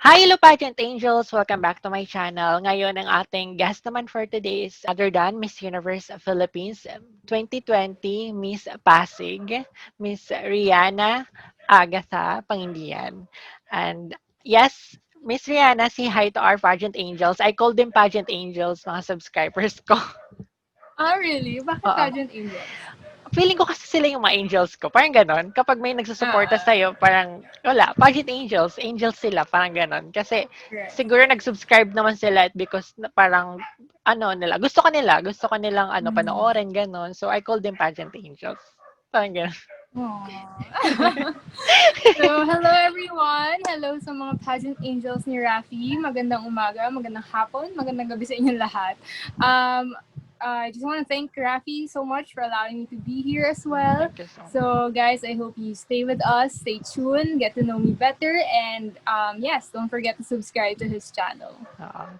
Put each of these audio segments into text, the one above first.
Hi, hello pageant angels! Welcome back to my channel. Ngayon, ang ating guest naman for today is other than Miss Universe Philippines 2020 Miss Pasig, Miss Rihanna Agatha Pangindian. And yes, Miss Rihanna, say hi to our pageant angels. I call them pageant angels, mga subscribers ko. Ah, really? Bakit Oo. Pageant Angels? Feeling ko kasi sila yung mga angels ko. Parang ganon. Kapag may nagsusuporta Ah, sa'yo, parang, wala, pageant angels, angels sila, parang ganon. Kasi, right. siguro nag-subscribe naman sila because parang, gusto ko nilang, Mm. panoorin, ganon. So, I call them pageant angels. Parang ganon. Aw. So, hello everyone! Hello sa mga pageant angels ni Rafi. Magandang umaga, magandang hapon, magandang gabi sa inyong lahat. Um, I just want to thank Rafi so much for allowing me to be here as well. Thank you so much. So, guys, I hope you stay with us, stay tuned, get to know me better, and yes, don't forget to subscribe to his channel.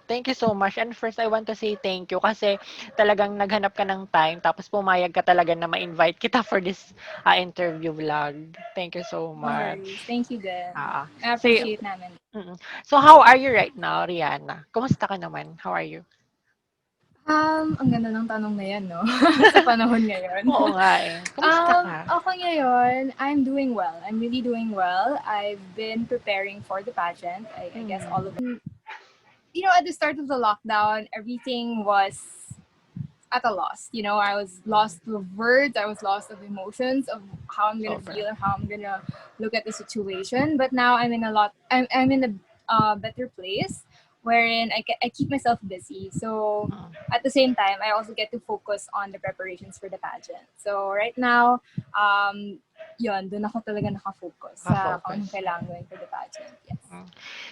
Thank you so much. And first, I want to say thank you kasi talagang naghanap ka ng time tapos pumayag ka talaga na ma-invite kita for this interview vlog. Thank you so No worries. much. Thank you din. Ah, I so, appreciate namin. mm. So how are you right now, Rihanna? Kumusta ka naman? How are you? Ang ganda ng tanong na yan, no? Sa panahon ngayon. Oo nga eh. Kumusta ka? Ako ngayon, I'm doing well. I'm really doing well. I've been preparing for the pageant. I guess all of Mm. at the start of the lockdown, everything was at a loss. I was lost of words. I was lost of emotions of how I'm gonna Sobra. feel and how I'm gonna look at the situation. But now I'm in a better place wherein I keep myself busy. So Mm. at the same time, I also get to focus on the preparations for the pageant. So right now, doon ako talaga nakafocus sa kung Ka-focus. anong kailangan gawin for the pageant. Yes. Mm.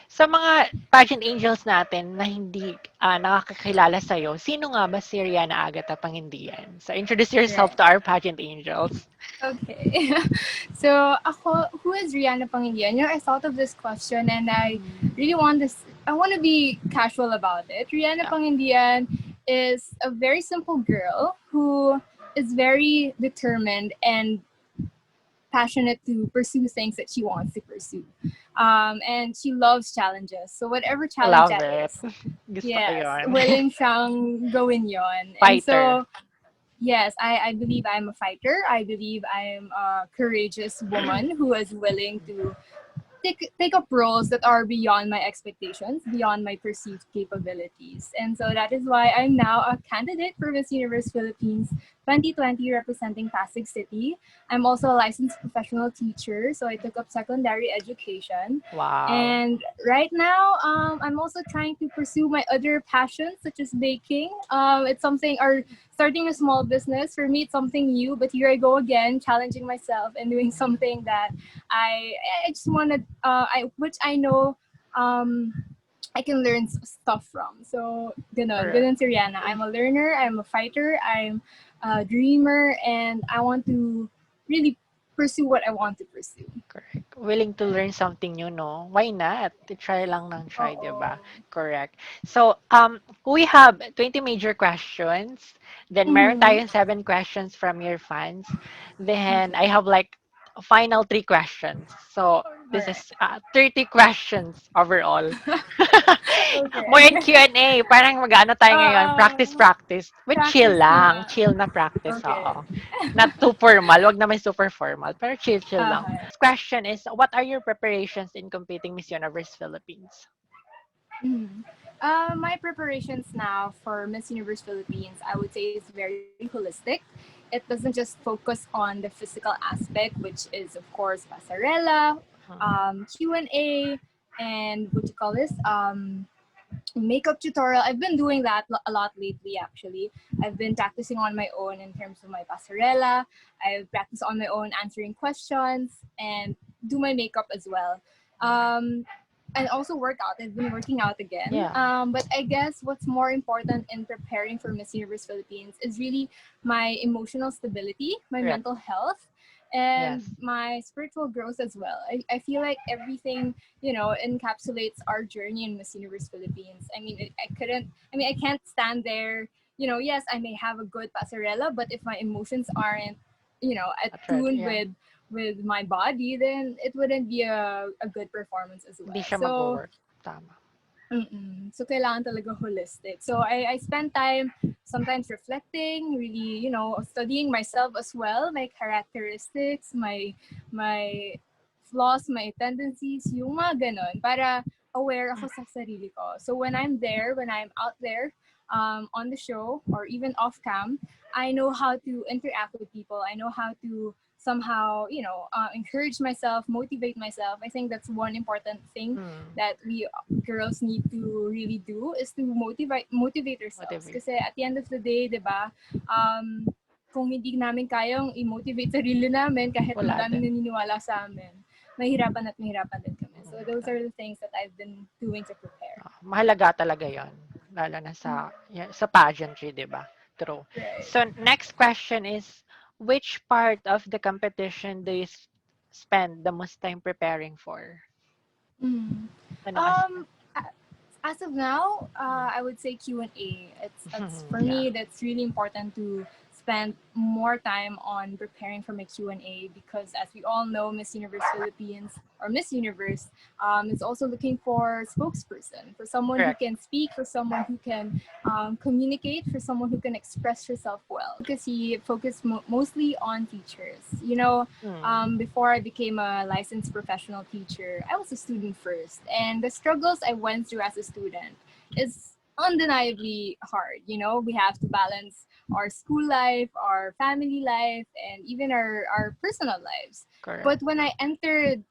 Sa mga pageant angels natin na hindi nakakakilala sa'yo, sino nga ba si Rihanna Agatha Pangindian? So, introduce yourself Right. to our pageant angels. Okay. So, who is Rihanna Pangindian? I thought of this question and I Mm. really want this. I want to be casual about it. Rihanna Yeah. Pangindian is a very simple girl who is very determined and passionate to pursue things that she wants to pursue. And she loves challenges. So, whatever challenge Love that it. is, Gusto ko yes, yun. willing siyang gawin yon. And Fighter. so, yes, I believe I'm a fighter. I believe I'm a courageous woman who is willing to take up roles that are beyond my expectations, beyond my perceived capabilities. And so that is why I'm now a candidate for Miss Universe Philippines 2020 representing Pasig City. I'm also a licensed professional teacher, so I took up secondary education. Wow. And right now, I'm also trying to pursue my other passions, such as baking. It's something, or starting a small business. For me, it's something new, but here I go again, challenging myself and doing something that I I just wanted which I know um I can learn stuff from. So Correct. ganun si Rihanna. I'm a learner, I'm a fighter, I'm a dreamer, and I want to really pursue what I want to pursue. Correct. Willing to learn something new, no? Why not? Try lang ng try, di Oo. ba? Correct. So, we have 20 major questions. Then, meron Mm-hmm. tayong 7 questions from your fans. Then, I Okay. have like final 3 questions. So, All this right. is 30 questions overall. More in Okay. Q&A. Parang mag-ano tayo ngayon, practice, Uh, practice. But chill Practice lang. muna. Chill na practice, Okay. oo. Not too formal. Wag naman super formal. Pero chill lang. Okay. Question is, what are your preparations in competing Miss Universe Philippines? Mhm. My preparations now for Miss Universe Philippines, I would say, is very holistic. It doesn't just focus on the physical aspect, which is, of course, pasarela, Q&A, and what do you call this? Makeup tutorial. I've been doing that a lot lately, actually. I've been practicing on my own in terms of my pasarela. I've practiced on my own answering questions and do my makeup as well. Um, and also work out. I've been working out again. Yeah, But I guess what's more important in preparing for Miss Universe Philippines is really my emotional stability, my correct. mental health, and Yes. my spiritual growth as well. I feel like everything, encapsulates our journey in Miss Universe Philippines. I mean, I can't stand there. Yes, I may have a good pasarela, but if my emotions aren't, That's right. attuned Yeah. with my body, then it wouldn't be a good performance as Hindi well. siya So mag-work. Tama. So kailangan talaga holistic. So I spend time sometimes reflecting, really, studying myself as well, my characteristics, my flaws, my tendencies, yung mga ganon, para aware ako sa sarili ko. So when I'm out there, on the show or even off cam, I know how to interact with people. I know how to somehow, encourage myself, motivate myself. I think that's one important thing Mm, that we girls need to really do, is to motivate ourselves. motivate. Kasi at the end of the day, 'di ba? Kung hindi namin kayang i-motivate sarili namin kahit Wala madaming din. naniniwala sa amin, mahirapan din kami. So those are the things that I've been doing to prepare. Mahalaga talaga yon, lalo na sa pageantry, di ba? True. Right. So, next question is, which part of the competition do you spend the most time preparing for? Mm. Ano kasi? Um, a- as of now, Mm. I would say Q&A. It's for Yeah, me. That's really important to spend more time on preparing for my Q&A, because, as we all know, Miss Universe Philippines or Miss Universe is also looking for spokesperson, for someone who correct. can speak, for someone who can communicate, for someone who can express herself well. Because he focused mostly on teachers. Mm, Before I became a licensed professional teacher, I was a student first. And the struggles I went through as a student is undeniably hard. We have to balance our school life, our family life, and even our personal lives. correct. But when I entered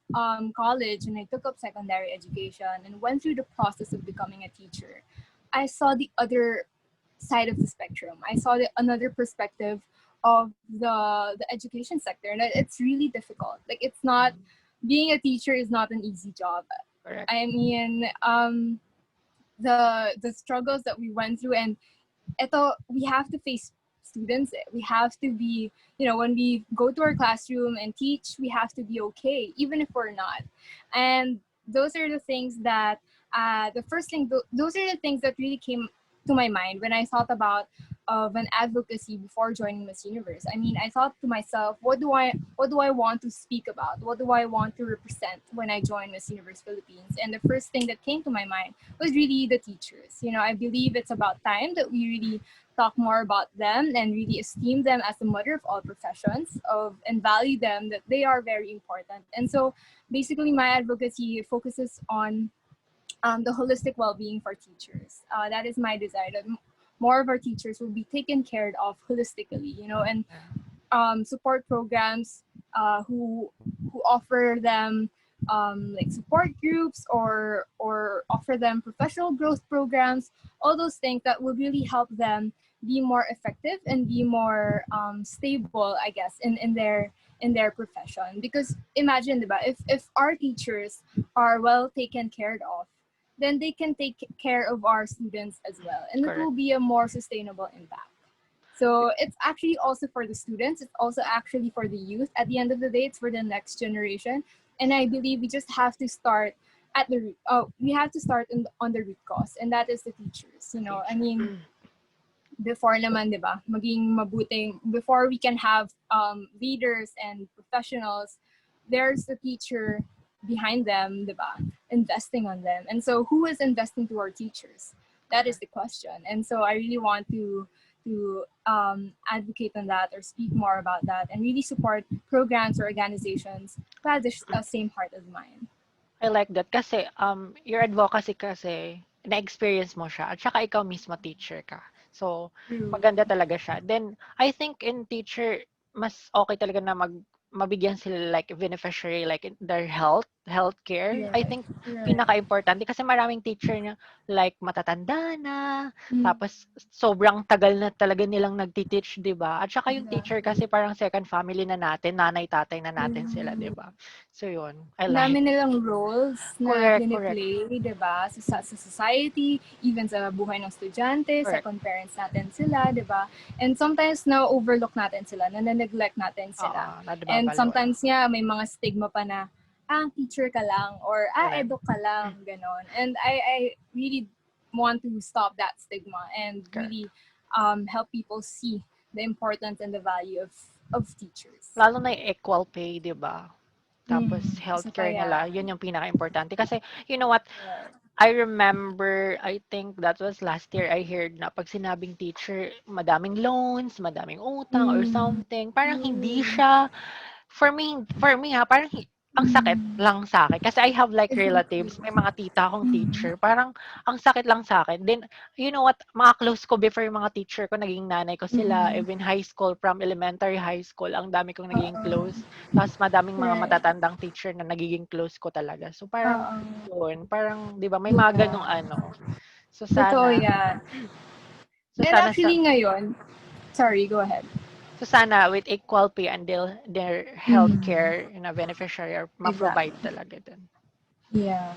college and I took up secondary education and went through the process of becoming a teacher, I saw the other side of the spectrum. I saw another perspective of the education sector, and it's really difficult. Like, it's not, Mm, being a teacher is not an easy job. correct. I mean, the struggles that we went through, and we have to face students. We have to be, when we go to our classroom and teach, we have to be okay, even if we're not. And those are the things that, the first thing, those are the things that really came to my mind when I thought about of an advocacy before joining Miss Universe. I mean, I thought to myself, what do I want to speak about? What do I want to represent when I joined Miss Universe Philippines? And the first thing that came to my mind was really the teachers. I believe it's about time that we really talk more about them and really esteem them as the mother of all professions, and value them, that they are very important. And so basically my advocacy focuses on the holistic well-being for teachers. That is my desire, that more of our teachers will be taken care of holistically, and Yeah, support programs, who offer them, like support groups, or offer them professional growth programs, all those things that will really help them be more effective and be more stable, I guess, in their profession. Because imagine, diba, if our teachers are well taken care of, then they can take care of our students as well, and it will correct. be a more sustainable impact. So it's actually also for the students. It's also actually for the youth. At the end of the day, it's for the next generation. And I believe we just have to start at the root. Oh, we have to start on the root cause, and that is the teachers. I Teacher. mean, before naman, di ba, maging mabuting, before we can have leaders and professionals, there's a teacher behind them, di ba, investing on them. And so who is investing to our teachers? That is Correct. the question. And so I really want to advocate on that, or speak more about that, and really support programs or organizations who have the same heart as mine. I like that kasi your advocacy kasi na-experience mo siya at saka ikaw mismo teacher ka. So, True. maganda talaga siya. Then, I think in teacher, mas okay talaga na mabigyan sila like beneficiary like in their healthcare. I Right. think Right. pinaka-importante kasi maraming teacher na like matatanda na, Mm, tapos sobrang tagal na talaga nilang nagti-teach, 'di ba? At saka yung teacher exactly. kasi parang second family na natin, nanay, tatay na natin sila, 'di True. ba? So, yun. I Ang like dami it. nilang roles na Correct, correct, play, di ba? Sa society, even sa buhay ng estudyante, correct. second parents natin sila, di ba? And sometimes na-overlook natin sila, na-neglect natin Oo, sila. And nababaliwala. sometimes nga, may mga stigma pa na, teacher ka lang, or Correct. eduk ka lang, ganon. And I really want to stop that stigma and Correct. really help people see the importance and the value of teachers. Lalo na yung equal pay, 'di ba? Tapos Isa pa healthcare nila, yan. yun yung pinaka-importante. Kasi, you know what, Right. I remember, I think that was last year, I heard na pag sinabing teacher, madaming loans, madaming utang or Mm. something. Parang hindi Ooh. siya, for me ha, parang ang sakit Mm. lang sa akin. Kasi I have like Exactly. relatives, may mga tita akong Mm. teacher. Parang ang sakit lang sa akin. Then, you know what, mga close ko before yung mga teacher ko, naging nanay ko sila. Mm. Even high school, from elementary high school, ang dami kong naging Oo. close. Tapos madaming mga Right. matatandang teacher na nagiging close ko talaga. So parang, Oo. yun, parang, di ba, may mga ganong Yeah. ano. So Totoo sana, yan. so And sana actually ngayon, sorry, go ahead. So sana with equal pay and their Mm. healthcare na beneficiary or ma-provide Exactly. talaga din. Yeah.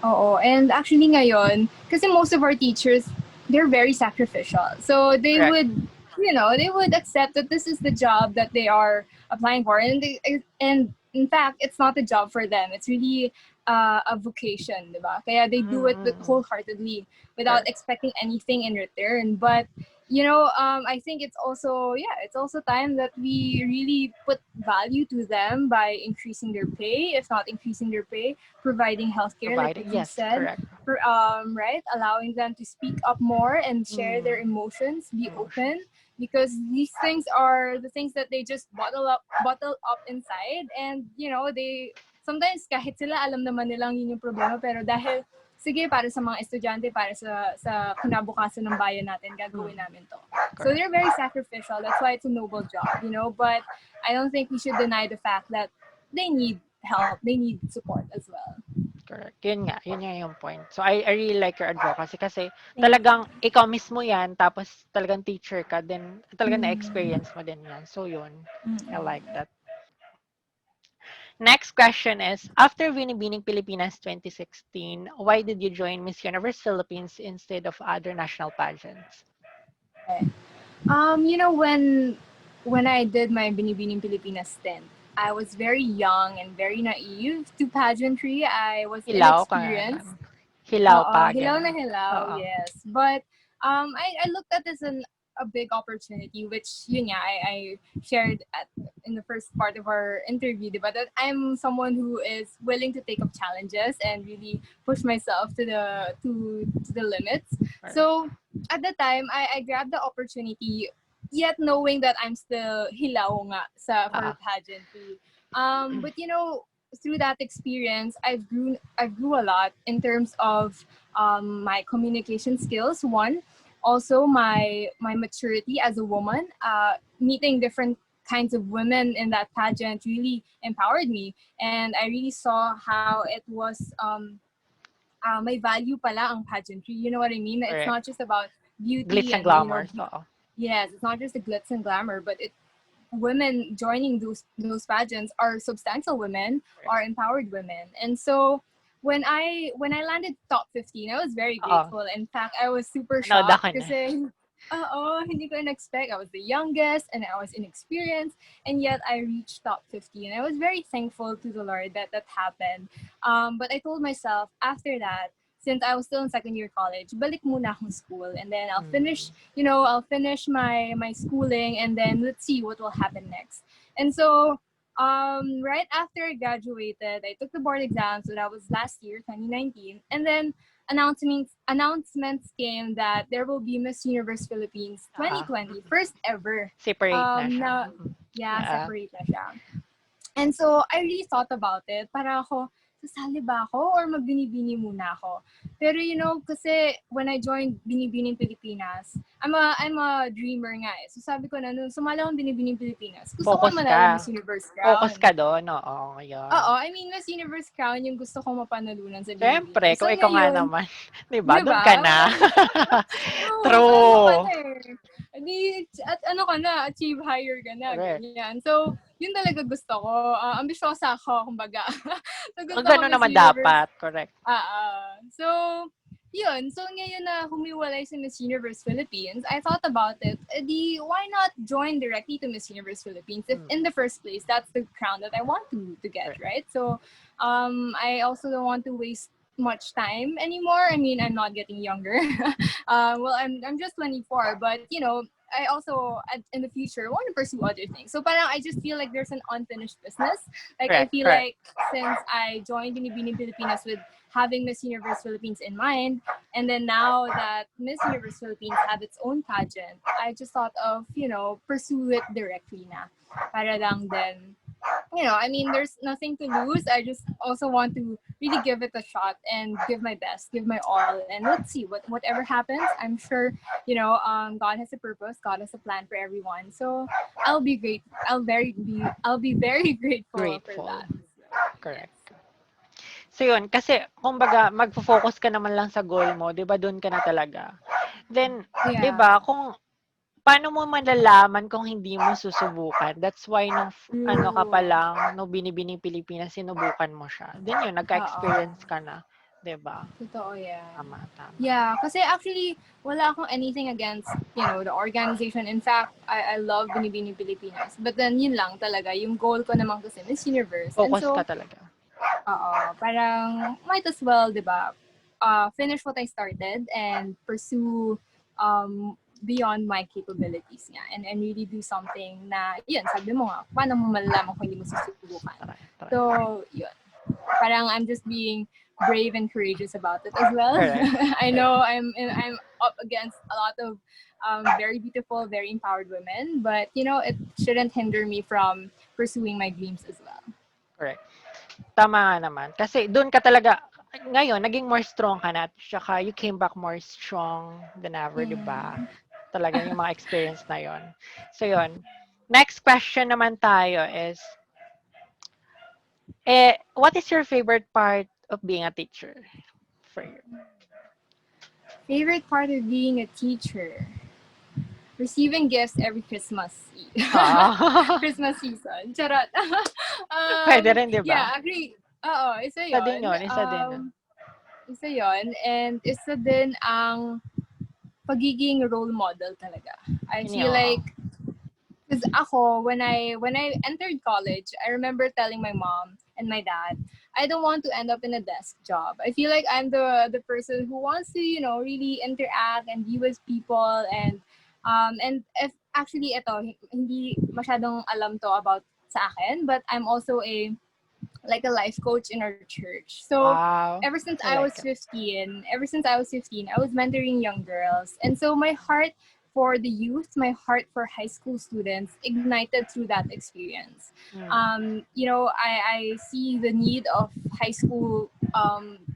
Oo. And actually ngayon, kasi most of our teachers, they're very sacrificial. So they Correct. would, they would accept that this is the job that they are applying for. And in fact, it's not a job for them. It's really a vocation, diba? Kaya they do it Mm-mm. wholeheartedly without Correct. expecting anything in return. But I think it's also time that we really put value to them by increasing their pay, if not increasing their pay, providing healthcare, like Providing. what you Yes, said, correct. right, allowing them to speak up more and share their Mm. emotions, be Emotions. open, because these things are the things that they just bottle up inside, and they sometimes kahit sila alam naman nilang yun yung problema, pero dahil sige, para sa mga estudyante, para sa kinabukasan ng bayan natin, gagawin Mm. namin to. So Correct. they're very sacrificial. That's why it's a noble job. But I don't think we should deny the fact that they need help. They need support as well. Correct. Yun nga yung point. So I really like your advocacy kasi Thank talagang you. ikaw mismo yan, tapos talagang teacher ka, then talagang Mm. na-experience mo din yan. So yun, I like Mm-mm. that. Next question is, after Binibining Pilipinas 2016, why did you join Miss Universe Philippines instead of other national pageants? Okay. When I did my Binibining Pilipinas stint, I was very young and very naive to pageantry. I was Hilaw ka nga nun. inexperienced. Hilaw pa, Hilaw na ganun. hilaw, Oo. yes. But I looked at this as a big opportunity, which yun nga, I shared in the first part of our interview, diba, that I'm someone who is willing to take up challenges and really push myself to the limits. Correct. So at the time, I grabbed the opportunity, yet knowing that I'm still hilaw nga for Ah, pageantry. But through that experience, I grew a lot in terms of my communication skills. One, also my maturity as a woman. Meeting different kinds of women in that pageant really empowered me, and I really saw how it was. May value pala ang pageantry. You know what I mean? It's correct. not just about Glitz beauty and and glamours, oo. yes, it's not just the glitz and glamour, but women joining those pageants are substantial women, Correct. are empowered women. And so when I landed top 15, I was very Oo, grateful. In fact, I was super nanood shocked ako nun. kasi hindi ko in-expect. I was the youngest and I was inexperienced, and yet I reached top 50. And I was very thankful to the Lord that happened. But I told myself after that, since I was still in second year college, balik muna akong school, and then Mm. I'll finish my schooling, and then let's see what will happen next. And so right after I graduated, I took the board exam. So that was last year, 2019. And then announcements came that there will be Miss Universe Philippines Mm. 2020, first ever. Separate na siya. Now, Mm. yeah, Ah, separate na siya. And so, I really thought about it. Para ako, sasali ba ako or magbinibini muna ako? Pero kasi when I joined Binibining Pilipinas, I'm a dreamer nga eh. So sabi ko na, nung sumala akong Binibining Pilipinas, gusto ko focus manalo ka. Miss Universe Focus crown. ka doon, oo, yun. Oo, I mean, Miss Universe crown yung gusto kong mapanalunan sa Siyempre, Binibining. So kung ikaw nga ngayon, naman, 'di ba, di do'n ka ba? na. True. So ano ka True. na eh. At ano ka na, achieve higher ka na, Correct. ganyan. So, yun talaga gusto ko. Ambisyosa ako, kumbaga. So, gusto ko Gano'n Miss naman Universe. dapat, correct. So, yun. So, ngayon na humiwalay si Miss Universe Philippines, I thought about it. Why not join directly to Miss Universe Philippines if in Mm, the first place, that's the crown that I want to get, correct. right? So, I also don't want to waste much time anymore. I mean, I'm not getting younger. Well, I'm just 24, but I also in the future want to pursue other things. So parang I just feel like there's an unfinished business. Like I Correct, feel correct. like since I joined Binibining Pilipinas with having Miss Universe Philippines in mind, and then now that Miss Universe Philippines have its own pageant, I just thought of, pursue it directly na. Para lang then, I mean, there's nothing to lose. I just also want to really give it a shot and give my best, give my all, and let's see whatever happens. I'm sure, God has a purpose, God has a plan for everyone. So I'll be great. I'll be very grateful for Grateful. that. So, yes. Correct. So yun, kasi kumbaga magfo-focus ka naman lang sa goal mo, 'di ba? Doon ka na talaga. Then, 'di Yeah. ba, kung paano mo malalaman kung hindi mo susubukan? That's why nung ano ka pa True. lang, no Binibining Pilipinas, sinubukan mo siya. Then yun, Oo. nagka-experience ka na, 'di ba? Totoo yan. Tama, tama. Yeah, kasi actually, wala akong anything against, the organization. In fact, I love Binibining Pilipinas. But then, yun lang talaga. Yung goal ko naman kasi Miss Universe. And Focus ka so, talaga. parang might as well, di ba, finish what I started and pursue beyond my capabilities nga. And really do something na, yun, sabi mo nga, paano mo malalaman kung hindi mo susubukan. Tara, tara. So, yun. Parang I'm just being brave and courageous about it as well. Correct. I know I'm up against a lot of very beautiful, very empowered women, but it shouldn't hinder me from pursuing my dreams as well. Correct. Tama nga naman. Kasi doon ka talaga, ngayon, naging more strong ka na. Tsaka you came back more strong than ever, di ba? Mm. Talaga yung mga experience na yon. So, yon. Next question naman tayo is, what is your favorite part of being a teacher for you? Favorite part of being a teacher? Receiving gifts every Christmas Eve. Ah, Christmas season. Charot. pwede rin, di ba? Yeah, agree. Oo, isa Isa din yon. yun, isa din yun. Isa yon. And isa din ang pagiging role model talaga. I Yun feel yun, oo. like because ako when I entered college, I remember telling my mom and my dad, I don't want to end up in a desk job. I feel like I'm the person who wants to really interact and be with people and if actually ito hindi masyadong alam to about sa akin, but I'm also a life coach in our church. So Wow. ever since I I like was it. 15, I was mentoring young girls. And so my heart for the youth, my heart for high school students ignited through that experience. Mm, I see the need of high school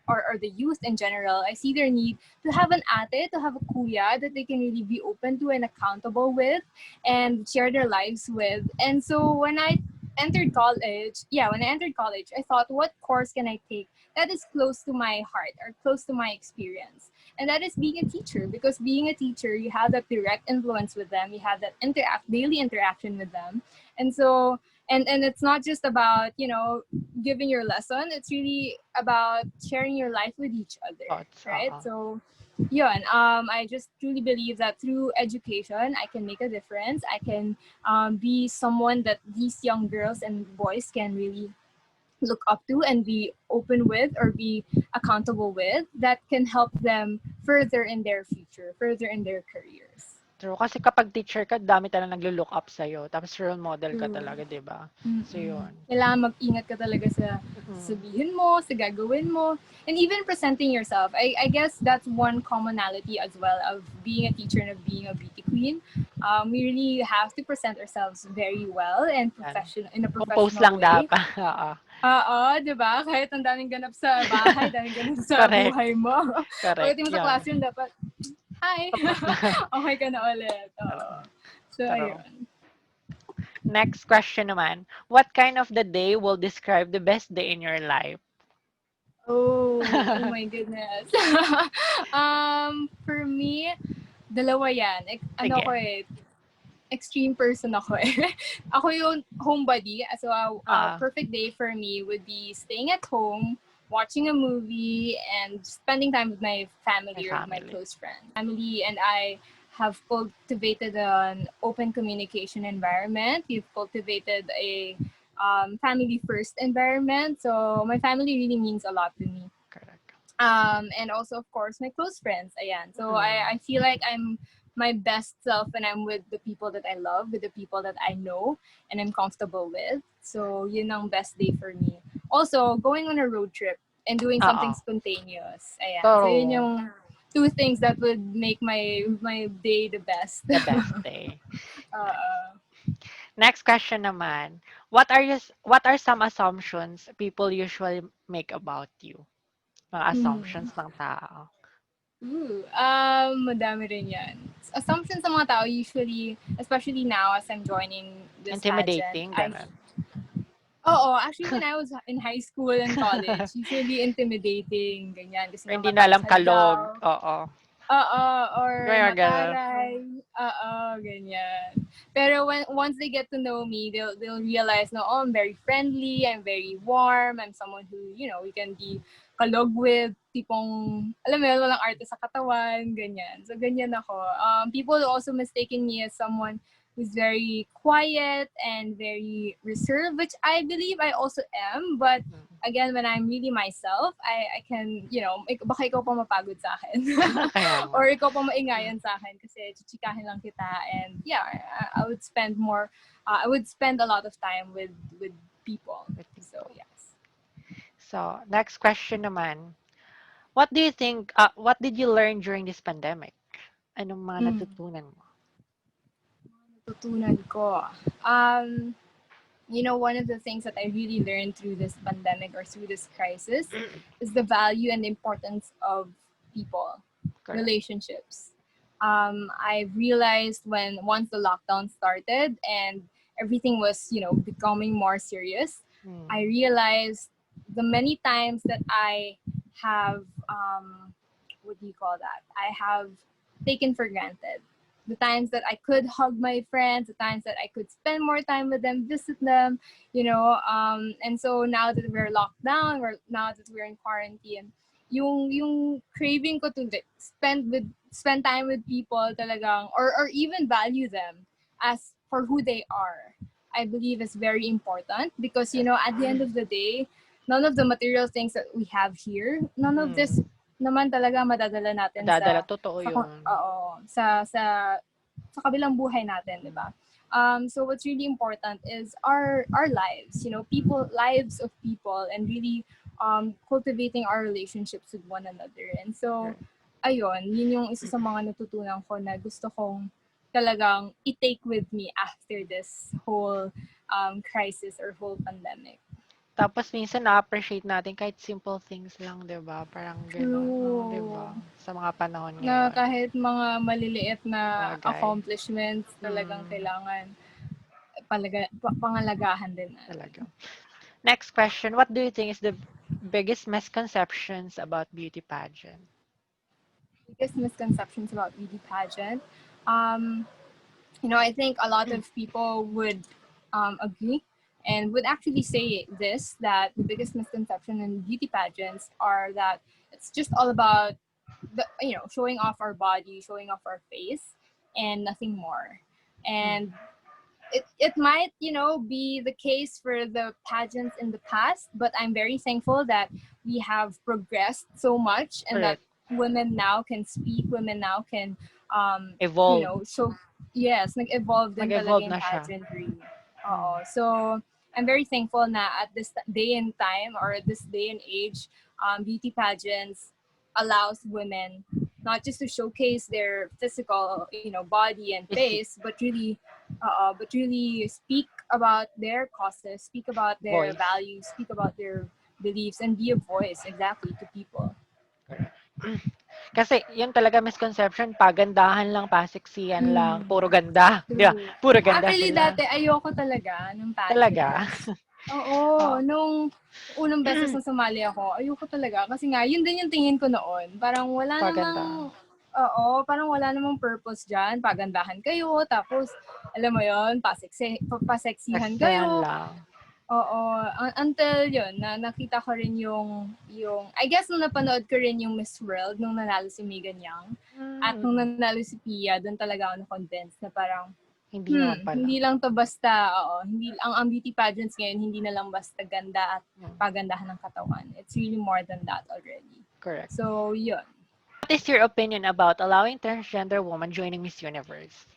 or the youth in general. I see their need to have an ate, to have a kuya that they can really be open to and accountable with and share their lives with. And so when I entered college, I thought, what course can I take that is close to my heart or close to my experience? And that is being a teacher, because being a teacher, you have that direct influence with them, you have that daily interaction with them. And so, and it's not just about, giving your lesson, it's really about sharing your life with each other, thoughts, right? oo. So, yun, I just truly believe that through education, I can make a difference. I can be someone that these young girls and boys can really look up to and be open with or be accountable with, that can help them further in their future, further in their careers. True. Kasi kapag teacher ka, dami talagang naglo-look up sa'yo. Tapos role model ka True. talaga, di ba? So, Mm-mm. yun. Kailangan mag-ingat ka talaga sa Mm, sabihin mo, sa gagawin mo, and even presenting yourself. I guess that's one commonality as well of being a teacher and of being a beauty queen. We really have to present ourselves very well and yan. in a Compose professional lang way. dapat. Oo. Oo, 'di ba? Kahit ang daming ganap sa bahay, daming ganap sa Correct. buhay mo. Correct. Pagdating mo sa Yan. classroom, dapat, hi! Tapos na. Okay ka na ulit. Oo. True. So, True. ayun. Next question naman. What kind of the day will describe the best day in your life? Oh my goodness. For me, dalawa yan. Ano Sige. ko extreme person ako eh. Ako yung homebody. So, a Ah, perfect day for me would be staying at home, watching a movie, and spending time with my my family or with my family. close friends. Family and I have cultivated an open communication environment. We've cultivated a family first environment. So, my family really means a lot to me. Correct. And also, of course, my close friends. Ayan. So, Mm, I feel like I'm my best self when I'm with the people that I love, with the people that I know and I'm comfortable with. So yun ang best day for me. Also, going on a road trip and doing Oo. something spontaneous. Ayan. So yun True. yung two things that would make my day the best. The best day. Nice. uh, Next question naman. What are some assumptions people usually make about you? Mga hmm. assumptions ng tao. Madami rin yan. Assumptions sa mga tao usually, especially now as I'm joining this pageant, Intimidating, ganun. Oo, actually when I was in high school and college, usually intimidating, ganyan, kasi Or nga hindi na alam mataas ang kalog. daw. Oo. Oo, or Kaya ganun. mataray. Oo, ganyan. Pero once they get to know me, they'll realize no, oh, I'm very friendly, I'm very warm, I'm someone who, we can be kalog with, tipong, alam mo yun, walang arte sa katawan, ganyan. So, ganyan ako. People also mistaken me as someone who's very quiet and very reserved, which I believe I also am, but again, when I'm really myself, I can, baka ikaw pa mapagod sa akin. Kaya nga. Or ikaw pa maingayan sa akin kasi chichikahin lang kita. And yeah, I would spend more, I would spend a lot of time with people. With So, people. yes. So, next question naman. What did you learn during this pandemic? Anong mga Mm, natutunan mo? Tutunan ko. One of the things that I really learned through this pandemic or through this crisis is the value and the importance of people, Correct. relationships. I realized when once the lockdown started and everything was, becoming more serious, I Hmm. realized the many times that I have, what do you call that? I have taken for granted the times that I could hug my friends, the times that I could spend more time with them, visit them, and so now that we're locked down, now that we're in quarantine, yung craving ko to spend time with people talagang or even value them as for who they are. I believe is very important because at the end of the day, none of the material things that we have here, none of this Hmm. naman talaga madadala natin Dadala, totoo sa yun. oo, sa kabilang buhay natin, di ba? Hmm. So what's really important is our lives, Hmm. people lives of people and really cultivating our relationships with one another. And so Correct. ayun, yun yung isa sa mga natutunan ko na gusto kong talagang i-take with me after this whole crisis or whole pandemic. Tapos minsan na-appreciate natin kahit simple things lang, 'di ba? Parang gano'n, oh, 'di ba? True. Sa mga panahon Na ngayon, kahit mga maliliit na bagay. accomplishments talagang Mm, kailangan pangalagahan din natin. talaga. Next question, what do you think is the biggest misconceptions about beauty pageant? Biggest misconceptions about beauty pageant. Um, I think a lot of people would agree and would actually say this that the biggest misconception in beauty pageants are that it's just all about showing off our body, showing off our face, and nothing more. Mm, And it might be the case for the pageants in the past, but I'm very thankful that we have progressed so much and that correct. women now can speak, women now can Evolve. so yes, nag-evolve din talaga Nag-evolve yung na siya. pageantry. Mm, So I'm very thankful na at this day and time or at this day and age, beauty pageants allows women not just to showcase their physical, body and physique, face, but really speak about their causes, speak about their voice. values, speak about their beliefs, and be a voice exactly to people. Correct. Kasi yun talaga misconception, pagandahan lang, pasiksihan lang, Mm, puro ganda. 'Di ba? true. Puro ganda Actually, sila. dati ayoko talaga ng Talaga. pageants. Oo, Oh. nung unang beses na sumali ako, ayoko talaga. Kasi nga, yun din yung tingin ko noon. Parang wala Paganda. namang, oo, parang wala namang purpose dyan. Pagandahan kayo, tapos, alam mo yon paseksihan Pasiksihan kayo. lang. Oo, until yun, na nakita ko rin I guess nung napanood ko rin yung Miss World, nung nanalo si Megan Young, at nung Mm. nanalo si Pia, doon talaga ako na-convince na parang, Hindi naman pala. hindi lang to basta, hindi, ang beauty pageants ngayon, hindi na lang basta ganda at Mm. pagandahan ng katawan. It's really more than that already. Correct. So, yun. What is your opinion about allowing transgender women joining Miss Universe?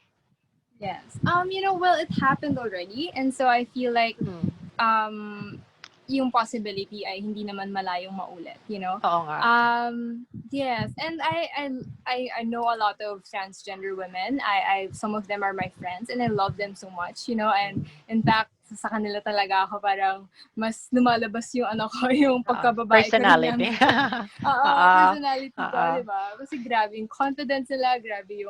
Yes. Well, it happened already, and so I feel like Mm. um, yung possibility ay hindi naman malayong maulit, you know? Oo nga. Yes, and I know a lot of transgender women. Some of them are my friends, and I love them so much, you know? And Mm. in fact, sa kanila talaga ako parang mas lumalabas yung ano ko, yung pagkababae ko rin nga Personality. medyo. Oo, Oo. personality ko, Oo. di ba? Kasi grabe yung confidence nila, grabe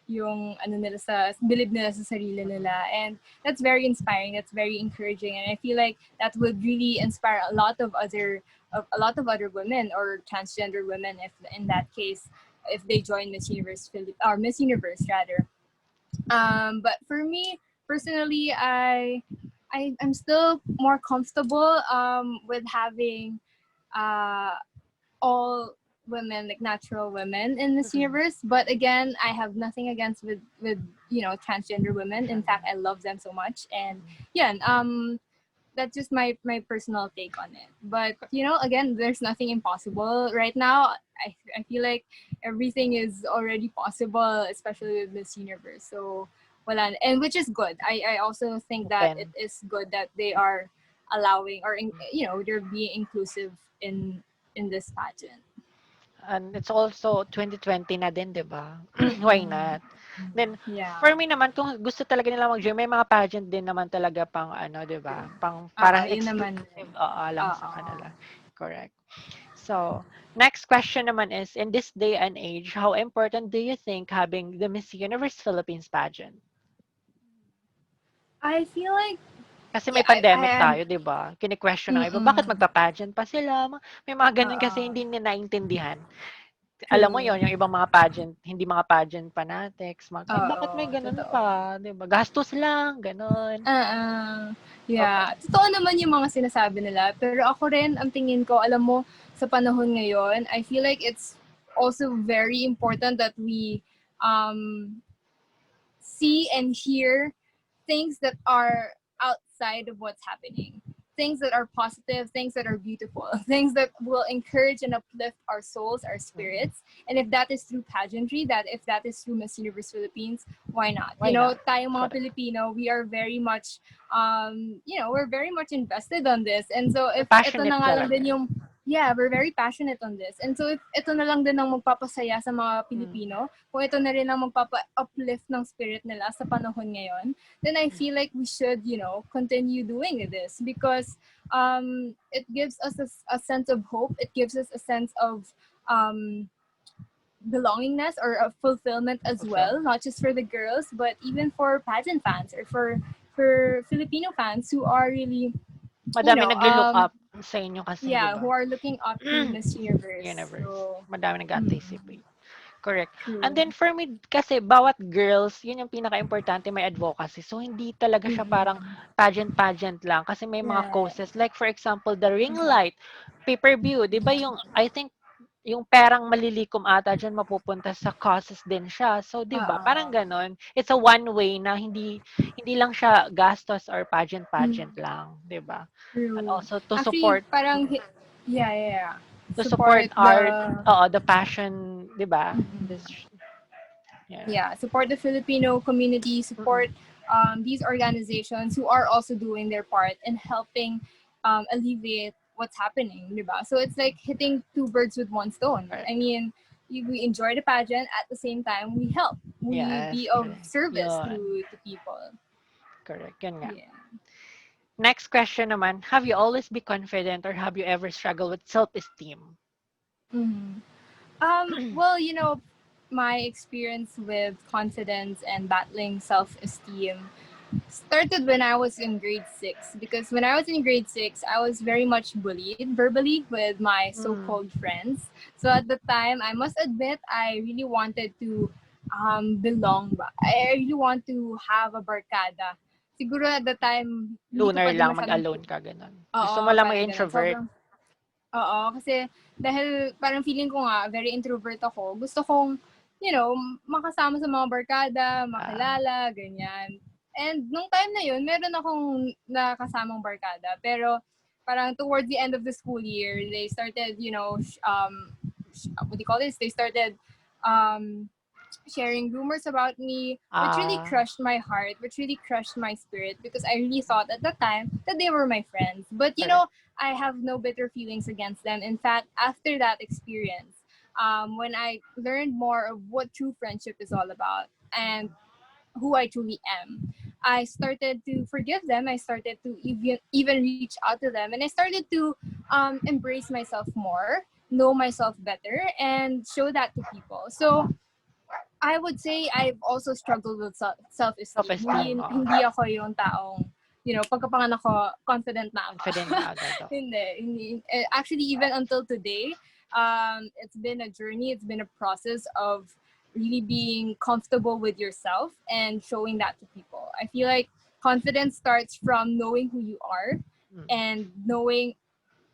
yung ano nila sa bilib nila sa sarili nila, and that's very inspiring, that's very encouraging, and I feel like that would really inspire a lot of other women or transgender women, if in that case, if they join Miss Universe or Miss Universe rather. But for me personally, I'm still more comfortable with having uh all women, like natural women in this Mm. universe. But again, I have nothing against with transgender women. In fact, I love them so much, and yeah, that's just my personal take on it. But again, there's nothing impossible right now. I feel like everything is already possible, especially with Miss Universe. So wala, and which is good. I also think that it Open. is good that they are allowing, or they're being inclusive in this pageant. And it's also 2020 na din, 'di ba? Why Mm-mm. not? Then, Yeah. for me naman, kung gusto talaga nila mag-join, may mga pageant din naman talaga pang ano, 'di ba? Pang Oo, parang yun naman din. exclusive lang sa Oo. kanila. Correct. So, next question naman is, in this day and age, how important do you think having the Miss Universe Philippines pageant? I feel like, Kasi may yeah, I pandemic am. tayo, 'di ba? Kini-question ng iba, bakit Mm-mm. magpa-pageant pa sila? May mga gano'n kasi Oo. hindi nila naintindihan. Alam mo True. yon yung ibang mga pageant, hindi mga pageant fanatics, ay bakit may Oo, gano'n totoo. pa, 'di ba? Gastos lang, gano'n. Yeah, totoo naman yung mga sinasabi nila. Pero ako rin, ang tingin ko, alam mo, sa panahon ngayon, I feel like it's also very important that we um, see and hear things that are outside of what's happening. Things that are positive, things that are beautiful, things that will encourage and uplift our souls, our Mm. spirits. And if that is through pageantry, that if that is through Miss Universe Philippines, why not? Why not? Tayong mga Correct. Pilipino, we are very much, we're very much invested on this. And so We're if ito passionate na nga lang din talaga. yung, yeah, we're very passionate on this. And so if ito na lang din ang magpapasaya sa mga Mm. Pilipino, kung ito na rin ang magpapa-uplift ng spirit nila sa panahon ngayon, then I feel like we should, continue doing this, because it gives us a sense of hope. It gives us a sense of um, belongingness or a fulfillment as well, Fulfillment. not just for the girls, but even for pageant fans, or for Filipino fans who are really, you Madami know, naglo-look up sa inyo kasi, 'di yeah, ba? who are looking up to Miss Universe. Universe. So, Madami mm, nag-anticipate. Correct. And true. then for me, kasi bawat girls, yun yung pinaka-importante, may advocacy. So, hindi talaga siya parang Mm-mm. pageant-pageant lang. Kasi may mga Right. causes. Like, for example, the ring light, Exactly. pay-per-view. Di ba yung, I think, yung perang malilikom ata dyan mapupunta sa causes din siya. So, di ba? Parang Oo. ganon. It's a one way na hindi lang siya gastos or Mm, pageant-pageant lang. Di ba? And true. also to Actually, support parang, yeah, yeah, yeah. to support Support our the, the passion, 'di ba? This yeah. yeah, support the Filipino community, support Mm-mm. these organizations who are also doing their part in helping alleviate what's happening, diba? So it's like hitting two birds with one stone. I Correct. mean, we enjoy the pageant, at the same time we help. We Yes, be of correct. service Yun. to people. Correct. Yun nga. Yeah. Next question naman, have you always been confident or have you ever struggled with self-esteem? Mm-hmm. Well, my experience with confidence and battling self-esteem started when I was in grade six. Because when I was in grade six, I was very much bullied verbally with my Mm. so-called friends. So at the time, I must admit, I really wanted to belong. I really want to have a barkada. Siguro at the time, hindi ko Lunar pa din lang, masyadong, mag-alone ka, ganun. Gusto mo oo, lang parang ganun. mag-introvert? Sobrang, oo, kasi dahil parang feeling ko nga, very introvert ako. Gusto kong, makasama sa mga barkada, Ah, makilala, ganyan. And nung time na yun, meron akong nakasamang barkada. Pero parang towards the end of the school year, they started, what do you call this? They started um, sharing rumors about me, which really Ah, crushed my heart, which really crushed my spirit because I really thought at the time that they were my friends. But correct. I have no bitter feelings against them. In fact, after that experience, when I learned more of what true friendship is all about and who I truly am, I started to forgive them. I started to even reach out to them, and I started to embrace myself more, know myself better, and show that to people. So I would say I've also struggled with self-esteem. Self-esteem, Hindi ako yung taong, pagkapanganak ko, confident na ako. confident na agad ako. Hindi. Actually, even until today, it's been a journey. It's been a process of really being comfortable with yourself and showing that to people. I feel like confidence starts from knowing who you are Mm, and knowing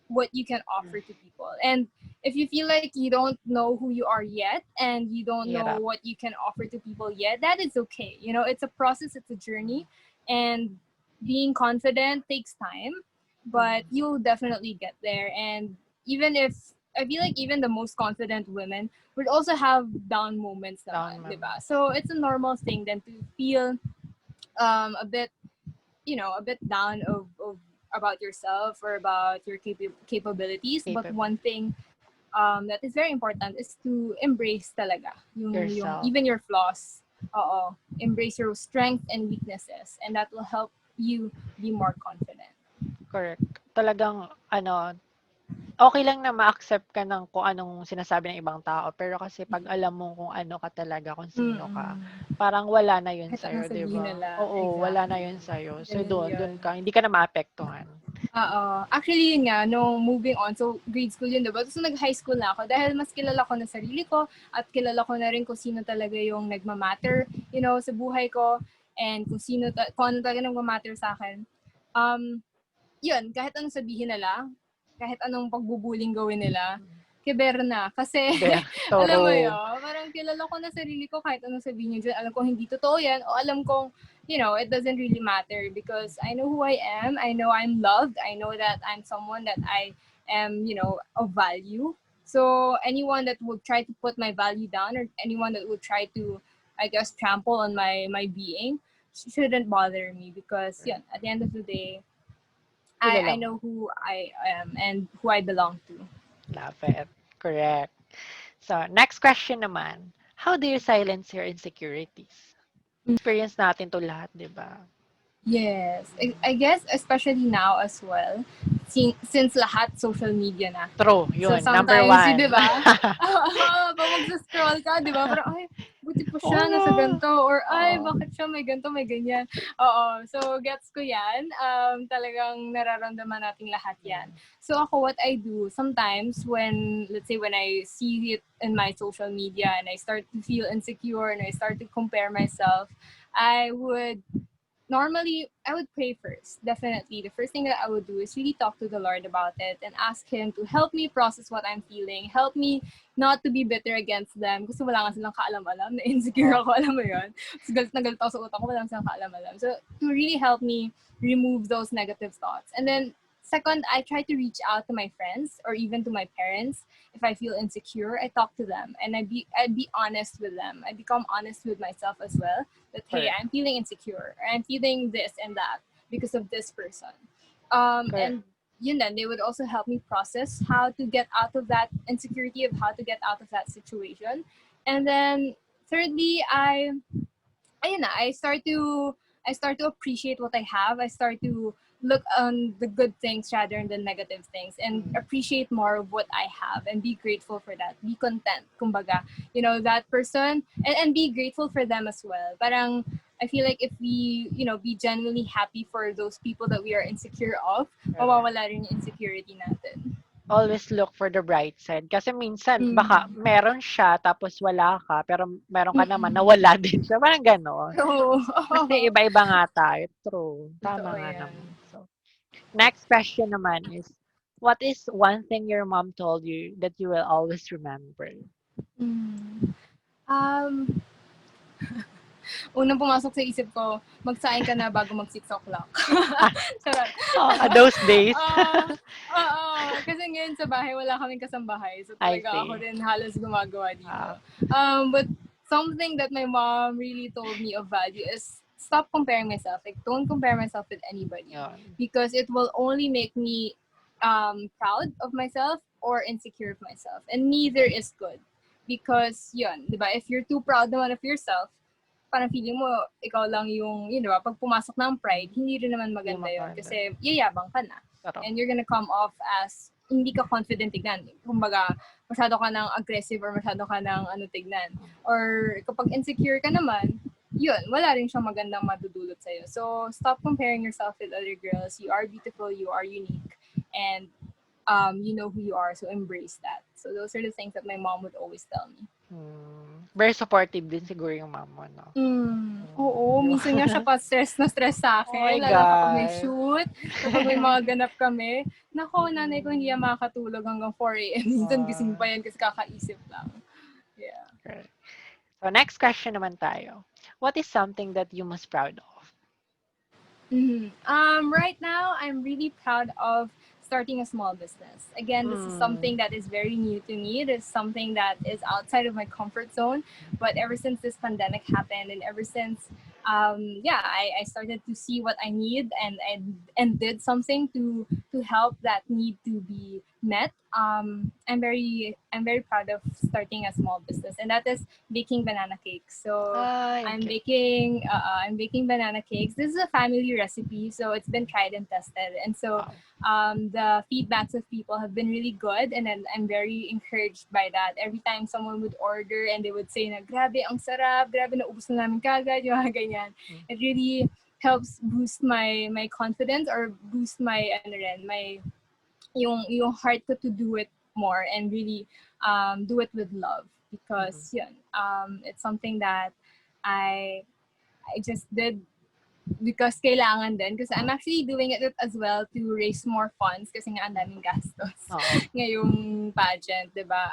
what you can offer to people. And if you feel like you don't know who you are yet and you don't know hirap. what you can offer to people yet, that is okay. It's a process, it's a journey, and being confident takes time, but Mm, you'll definitely get there. And even if I feel like even the most confident women would also have down moments down naman, di ba? moments. So it's a normal thing then to feel a bit a bit down of about yourself or about your capabilities, but Capable. one thing that is very important is to embrace talaga yung Yourself. even your flaws. Oo, embrace your strength and weaknesses, and that will help you be more confident. Correct. Talagang ano, okay lang na ma-accept ka ng kung anong sinasabi ng ibang tao, pero kasi 'pag alam mo kung ano ka talaga, kung sino ka, Mm. parang wala na yun Kahit anong sa'yo, 'di sabihin ba? nila, Oo, wala na exactly. yun sa'yo. So, Ganun dun yun. ka, hindi ka na maapektuhan. Oo. Actually, yun nga, no, moving on, so grade school yun, diba? Tapos nag-high school na ako, dahil mas kilala ko na sarili ko, at kilala ko na rin kung sino talaga yung nagmamatter, sa buhay ko, and kung ano talaga nagmamatter sa akin. Um, Yun, kahit anong sabihin nila, kahit anong pagbubuling gawin nila, kiber na. Kasi, Ber alam mo true. yun, parang kilala ko na sarili ko kahit anong sabihin niya dyan. Alam kong hindi totoo yan, o alam kong, it doesn't really matter because I know who I am. I know I'm loved. I know that I'm someone that I am, of value. So, anyone that would try to put my value down or anyone that would try to, I guess, trample on my being shouldn't bother me because, yeah, at the end of the day, Kilala I mo. know who I am and who I belong to. Love it. Correct. So, next question naman. How do you silence your insecurities? Experience natin 'to lahat, 'di ba? Yes, I guess especially now as well, since lahat social media na. True, So yun, number sometimes, di one. ba? Pag mag-scroll ka, di ba? Parang, ay, buti pa Oo siya na. nasa ganito. Or, ay, Oo. bakit siya may ganito, may ganyan. Oo. So, gets ko yan. Talagang nararamdaman nating lahat yan. So, ako, what I do, sometimes when, let's say, when I see it in my social media and I start to feel insecure and I start to compare myself, I would normally I would pray first. Definitely. The first thing that I would do is really talk to the Lord about it and ask him to help me process what I'm feeling. Help me not to be bitter against them. Kasi wala nga silang kaalam-alam. Na insecure Oo, ako, alam mo yun. So, galit na galit ako sa utak ko, wala silang kaalam-alam. So, to really help me remove those negative thoughts. And then, second, I try to reach out to my friends or even to my parents. If I feel insecure, I talk to them and I'd be honest with them. I become honest with myself as well. That hey, correct. I'm feeling insecure or I'm feeling this and that because of this person. Correct. And then they would also help me process how to get out of that insecurity of how to get out of that situation. And then thirdly, I start to appreciate what I have. I start to look on the good things rather than the negative things and Mm, appreciate more of what I have and be grateful for that. Be content, kumbaga. That person and be grateful for them as well. Parang I feel like if we, be genuinely happy for those people that we are insecure of, correct. mawawala rin yung insecurity natin. Always look for the bright side. Kasi minsan, baka Mm. meron siya, tapos wala ka, pero meron ka naman na Mm-mm. wala din siya. Parang gano'n. Oo. Kasi iba-iba nga tayo. True. Totoo Tama nga yan. naman. So, next question naman is, what is one thing your mom told you that you will always remember? Mm. Um, Unang pumasok sa isip ko, magsaing ka na bago mag 6 o'clock. Charot. Those days. Ah, oo. Kasi ngayon sa bahay, wala kaming kasambahay. So I talaga ako see. din halos gumagawa dito. Ah, But something that my mom really told me of value is stop comparing myself. Like, don't compare myself with anybody yun. because it will only make me proud of myself or insecure of myself. And neither is good. Because, yun, di ba? If you're too proud naman of yourself, parang feeling mo, ikaw lang yung, yun, di ba? Pag pumasok ng pride, hindi rin naman Hindi maganda yun. maganda. Kasi yayabang ka na. Pero, And you're gonna come off as hindi ka confident tignan. Kumbaga, masyado ka ng aggressive or masyado ka ng ano tignan. Or kapag insecure ka naman, yun, wala rin siyang magandang madudulot sa'yo. So, stop comparing yourself with other girls. You are beautiful, you are unique, and you know who you are, so embrace that. So, those are the things that my mom would always tell me. very supportive din siguro yung mom mo, no? Oo, Yung, minsan nga siya pa stress na stress sa oh my akin, lalo na kapag may God. shoot, kapag may mga ganap kami. Nako, nanay ko hindi yan makakatulog hanggang 4 a.m. Minsan gising Ah, pa yan kasi kakaisip lang. Yeah. correct. So, next question naman tayo. What is something that you most proud of? Right now, I'm really proud of starting a small business. Again, this is Mm. something that is very new to me. It is something that is outside of my comfort zone. But ever since this pandemic happened, and ever since, yeah, I started to see what I need and did something to help that need to be met. I'm very proud of starting a small business, and that is baking banana cakes. So Ay, I'm okay. baking I'm baking banana cakes. This is a family recipe, so it's been tried and tested. And so Wow. the feedbacks of people have been really good, and then I'm very encouraged by that. Every time someone would order and they would say na grabe ang sarap, grabe na ubos na namin kagad, yung mga ganyan. Mm. It really helps boost my confidence or boost my ano rin, my yung heart ko to do it more and really do it with love Mm. because yun, it's something that I I just did because kailangan din. Because I'm actually doing it as well to raise more funds kasi nga ang daming gastos Oo. ngayong pageant, di ba?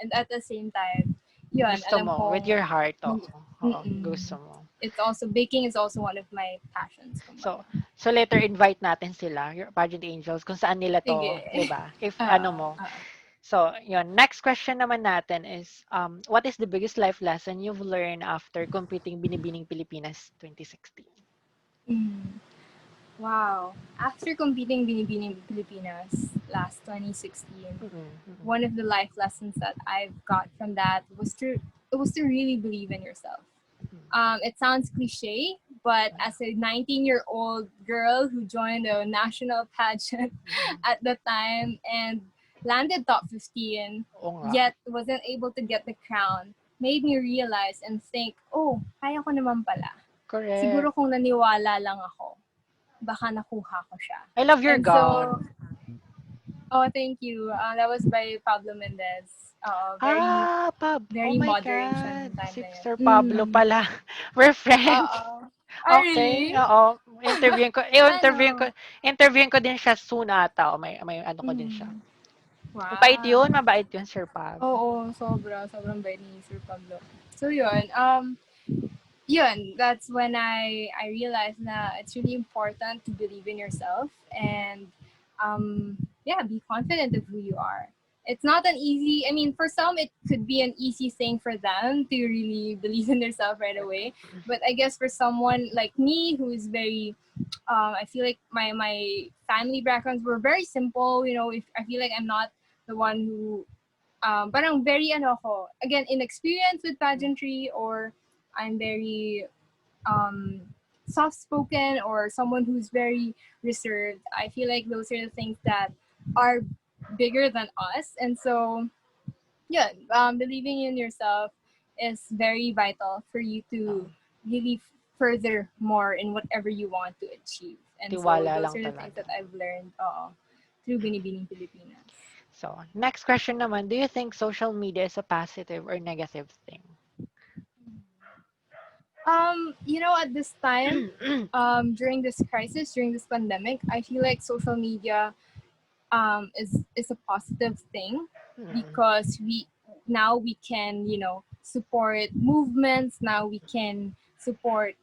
And at the same time, yun, Gusto alam mo, with kong your heart, oo. Oo, gusto mm-mm. mo. It's also, baking is also one of my passions, So, kumbaga. so later invite natin sila, your pageant angels, kung saan nila to, Sige. 'di ba? If ano Oo, mo. oo. So, yun. Next question naman natin is, what is the biggest life lesson you've learned after competing Binibining Pilipinas 2016? Mm. Wow. After competing Binibining Pilipinas last 2016, Mm-mm, mm-mm. one of the life lessons that I've got from that was to really believe in yourself. It sounds cliche, but as a 19-year-old girl who joined a national pageant Mm-mm. at the time and landed top 15, Oo nga. yet wasn't able to get the crown, made me realize and think, oh, kaya ko naman pala. Siguro Correct. kung naniwala lang ako, baka nakuha ko siya. I love your And so, gown. oh, thank you. That was by Pablo Mendez. Very, Oh very my modern siya God. nung time Si na yun. Sir Pablo pala. We're friends. Oo. Okay, Really? oo. Ano? Interviewin ko din siya soon ata. O may ano ko din siya. Mm. Wow. Mabait yun, Sir Pab. Oo, sobra. Sobrang bait ni Sir Pablo. So, yun, that's when I realized na it's really important to believe in yourself and yeah, be confident of who you are. It's not an easy, I mean, for some it could be an easy thing for them to really believe in themselves right away, but I guess for someone like me who is very I feel like my family backgrounds were very simple. If I feel like I'm not the one who parang very ano ako, again, inexperienced with pageantry, or I'm very um, soft spoken, or someone who's very reserved. I feel like those are the things that are bigger than us. And so, yeah, believing in yourself is very vital for you to really further more in whatever you want to achieve. And so, Tiwala those lang are the things talaga. that I've learned through Binibining Pilipinas. So, next question naman. Do you think social media is a positive or negative thing? At this time, during this crisis, during this pandemic, I feel like social media is a positive thing Mm. because we can support movements. Now we can support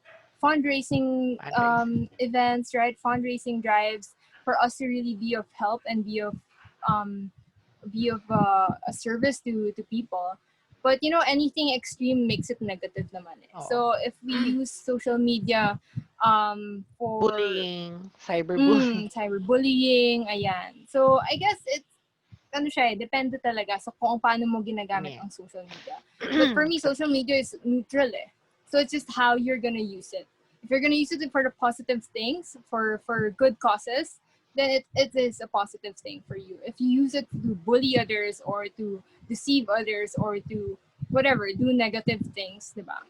fundraising Fundraising. events, right? Fundraising drives for us to really be of help and be of a service to people. But anything extreme makes it negative naman eh. Oo. So if we use social media for Bullying, cyberbullying. cyberbullying, ayan. So I guess it's ano siya eh, depende talaga sa kung paano mo ginagamit Yeah. ang social media. But for me, social media is neutral eh. So it's just how you're gonna use it. If you're gonna use it for the positive things, for good causes, then it is a positive thing for you. If you use it to bully others or to deceive others or to whatever, do negative things, diba?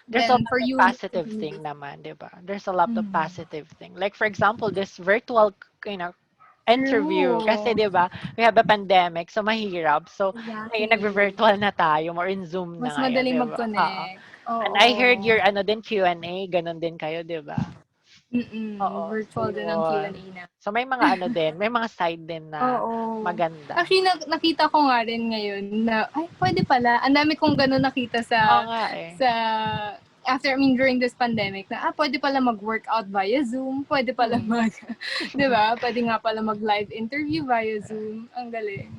There's a Then lot for of you, positive social media thing is naman, 'di ba? There's a lot of mm, positive thing. Like for example, this virtual, you know, interview kasi true. 'di ba, we have a pandemic, so mahirap. So ngayon Exactly. nagve-virtual na tayo, more in Zoom Mas na ngayon, madaling 'di ba? Oo. mag-connect. And I heard Oo. your ano din Q&A, ganun din kayo, 'di ba? Oo, so Virtual din ang yun. Q&A na. So may mga ano din, may mga side din na Oo. maganda. Actually, nakita ko nga rin ngayon na, ay, pwede pala. Ang dami kong gano'n nakita Oo nga eh. sa, after, I mean, during this pandemic, na, pwede pala mag-workout via Zoom, pwede pala Hmm. di ba? Pwede nga pala mag-live interview via Zoom. Ang galing.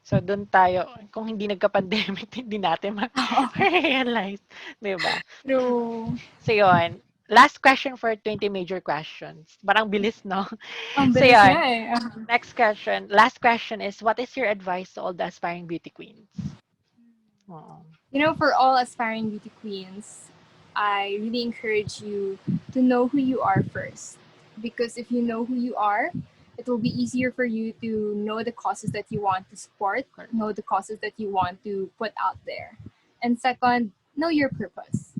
So doon tayo, kung hindi nagka-pandemic, hindi natin ma-realize, 'di ba? True. So yun, last question for 20 major questions. Parang bilis, no? Ang So bilis nga yun, eh. next question. Last question is, what is your advice to all the aspiring beauty queens? Oo. For all aspiring beauty queens, I really encourage you to know who you are first. Because if you know who you are, it will be easier for you to know the causes that you want to support, Correct. know the causes that you want to put out there. And second, know your purpose.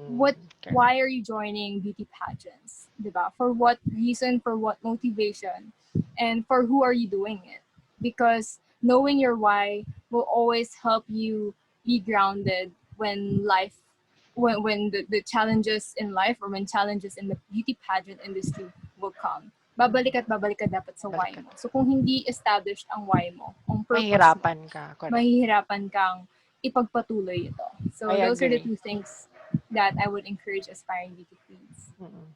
what Correct. why are you joining beauty pageants, diba? For what reason, for what motivation, and for who are you doing it? Because knowing your why will always help you be grounded when the challenges in life or when challenges in the beauty pageant industry will come. Babalik at babalik ka dapat sa why Balikan. mo. So kung hindi established ang why mo, ang purpose mo, Mahirapan ka. Correct. mahihirapan kang ipagpatuloy ito. I So those are the agree. two things that I would encourage aspiring beauty queens. Mm.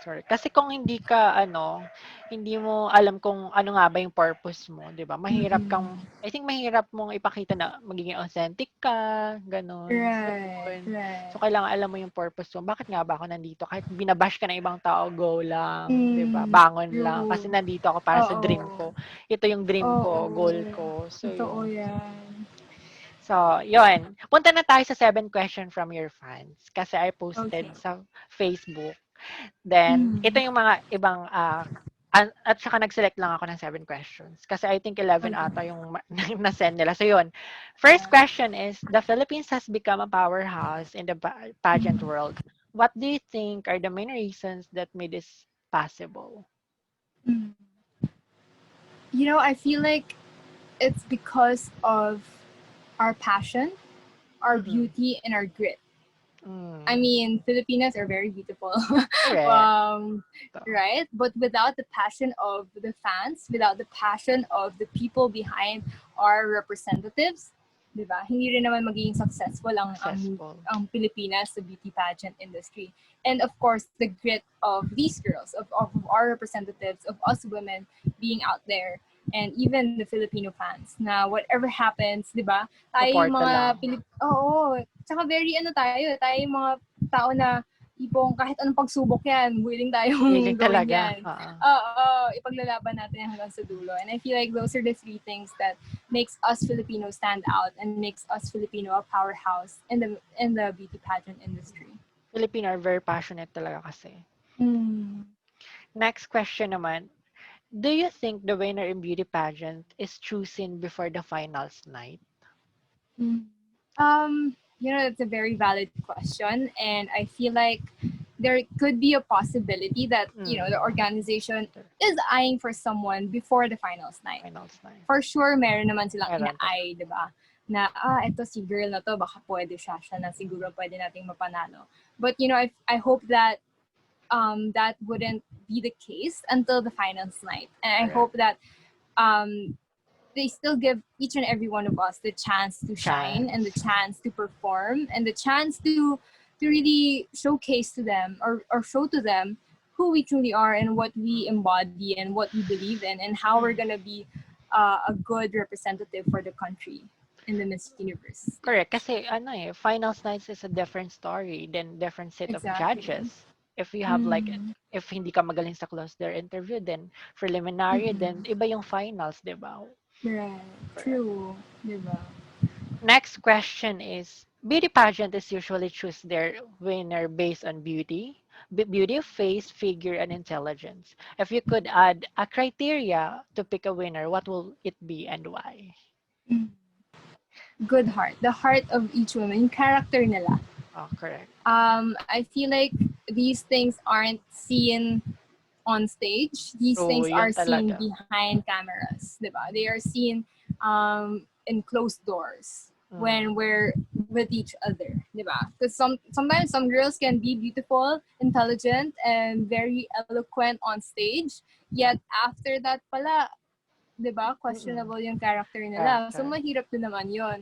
Sorry. Kasi kung hindi ka, ano, hindi mo alam kung ano nga ba yung purpose mo, di ba? Mahirap kang, Mm-mm. I think mahirap mong ipakita na magiging authentic ka, ganun. Right, Yun. So, right. kailangan alam mo yung purpose mo. Bakit nga ba ako nandito? Kahit binabash ka ng ibang tao, go lang, di ba? Mm, Bangon lang. Kasi true. nandito ako para sa dream Oo. ko. Ito yung dream Oo. ko, goal ko. So, Totoo yun. yan. So, yun. Punta na tayo sa 7 question from your fans. Kasi I Okay. posted sa Facebook. Then, ito Mm. yung mga ibang, at saka nag-select lang ako ng 7 questions. Kasi I think 11 Okay. ata yung na-send nila. So, yun. First Yeah. question is, the Philippines has become a powerhouse in the pageant Mm. world. What do you think are the main reasons that made this possible? Mm. I feel like it's because of our passion, our Mm-hmm. beauty, and our grit. I Mm, mean, Filipinas are very beautiful, correct. um, right? But without the passion of the fans, without the passion of the people behind our representatives, di ba? Hindi rin naman magiging successful Successful. ang Pilipinas sa beauty pageant industry. And of course, the grit of these girls, of our representatives, of us women being out there, and even the Filipino fans na whatever happens, di ba? Tayo yung Suporta lang. mga Oo, tsaka very tayo yung mga tao na tipong kahit anong pagsubok yan, willing tayong Willing gawin talaga. yan. Oo. Oo, ipaglalaban natin hanggang sa dulo. And I feel like those are the three things that makes us Filipinos stand out and makes us Filipino a powerhouse in the beauty pageant industry. Filipino are very passionate talaga kasi. Mm. Next question naman. Do you think the winner in beauty pageant is chosen before the finals night? Mm. That's a very valid question, and I feel like there could be a possibility that the Mm, organization the is eyeing for someone before the finals night. finals night. For sure, meron naman silang Meron talaga. ina-eye, di ba? Na, ito si girl na to, baka pwede siya na siguro pwede nating mapanalo. But, I hope that that wouldn't be the case until the finals night. And I Correct. hope that um, they still give each and every one of us the chance to shine and the Chance. chance to perform and the chance to really showcase to them or show to them who we truly are and what we embody and what we believe in and how we're gonna be a good representative for the country in the Miss Universe Correct. stage. Kasi ano eh, finals nights is a different story than different set of Exactly. judges. If you have like, Mm, if hindi ka magaling sa close door interview, then preliminary, then mm-mm. iba yung finals, di ba? Right. Correct. True. Diba? Next question is, beauty pageant is usually choose their winner based on beauty, beauty, face, figure, and intelligence. If you could add a criteria to pick a winner, what will it be and why? Mm. Good heart. The heart of each woman. Yung character nila. Oh, correct. I feel like these things aren't seen on stage. These True, things are yun seen talaga. behind cameras, diba? They are seen in closed doors when Mm, we're with each other, diba? Because sometimes some girls can be beautiful, intelligent, and very eloquent on stage. Yet after that pala, 'di ba, mm-mm. questionable yung character Correct, nila. So correct. mahirap din naman 'yon.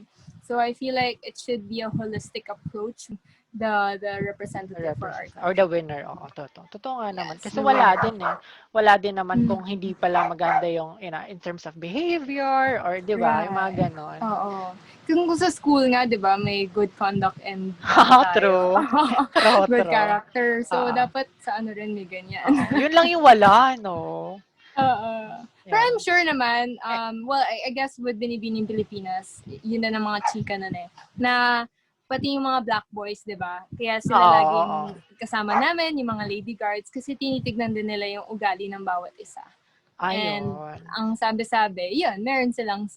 So I feel like it should be a holistic approach the representative for our Or the country. winner, oo, totoo. Totoo nga naman. Yes, Kasi the wala winner. din eh. Wala din naman Mm, kung hindi pala maganda yung, in terms of behavior, or di ba, yung mga right. ganon. Oo. Kung sa school nga, 'di ba, may good conduct and ano tayo. True. True, Good true. character. So Oo. dapat sa ano rin may ganyan. Oo. Yun lang yung wala, no? Oo. Pero I'm Yan. sure naman, Eh, well, I guess with Binibining Pilipinas, yun na ng mga chika nun eh, na pati yung mga black boys, di ba? Kaya sila oo, oo. laging kasama namin, yung mga lady guards, kasi tinitignan din nila yung ugali ng bawat isa. And Ayun. ang sabi-sabi, yun, meron silang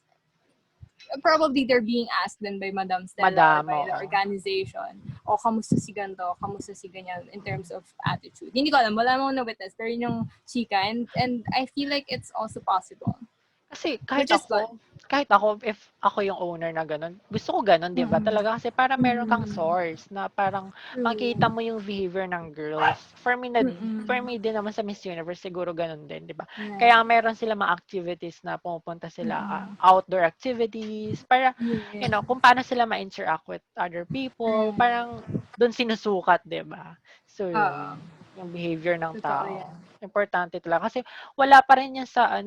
probably they're being asked then by Madam Stella or Madam, by the oo. organization, o kamusta si ganito, kamusta si ganyan in terms of attitude. Hindi ko alam, wala mong na-witness, pero yun yung chika, and I feel like it's also possible, Kasi which is good. kahit ako, if ako yung owner na gano'n, gusto ko gano'n, 'di ba? Mm-mm. Talaga kasi para meron kang Mm-mm. source na parang True. makita mo yung behavior ng girls. For Mm-mm. me din naman sa Miss Universe siguro gano'n din, 'di ba? Kaya Right. meron sila mga activities na pumupunta sila, Mm-mm. outdoor activities para, Yeah. kung paano sila ma-interact with other people, Right. parang dun sinusukat, 'di ba? So Oo. yun, yung behavior ng Totoo yan. tao. Importante talaga kasi wala pa rin yan sa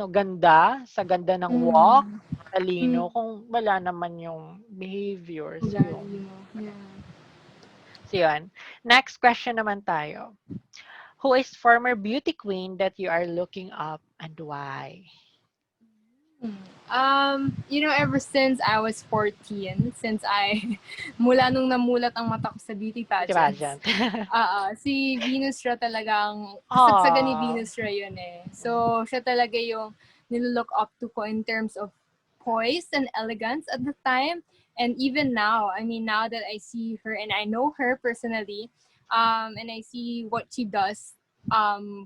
ganda ng walk, Mm. Mm. talino, kung wala naman yung behavior. So, yun. Ugali mo. Yeah. So, yun. Next question naman tayo. Who is former beauty queen that you are looking up and why? Ever since I was 14, since I, mula nung namulat ang mata ko sa beauty Beauty pageants, pageant. si Venus siya talagang, kasagsagan ni Aww. Venus siya yun eh. So, siya talaga yung nilook up to ko in terms of poise and elegance at the time. And even now, I mean, now that I see her and I know her personally, and I see what she does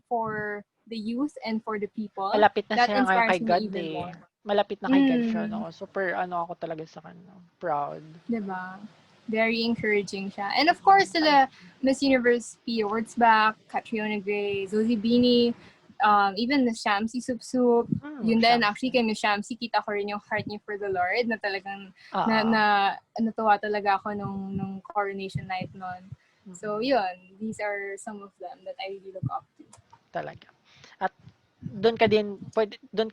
for the youth and for the people, Malapit na that siya ngayon kay inspires me God even eh. more. Malapit na kay God siya, Mm, no? Super ako talaga sa kanya. Proud. 'di ba? Very encouraging siya. And of course, Thank sila Miss Universe P. Wurzbach, Catriona Gray, Zoe Bini, even Miss Shamsi Sup Sup. Yun din, Shams. actually kay Miss Shamsi, kita ko rin yung heart niya for the Lord na talagang Oo. natuwa talaga ako nung coronation night nun. So, Mm, yun. These are some of them that I really look up to. talaga. At doon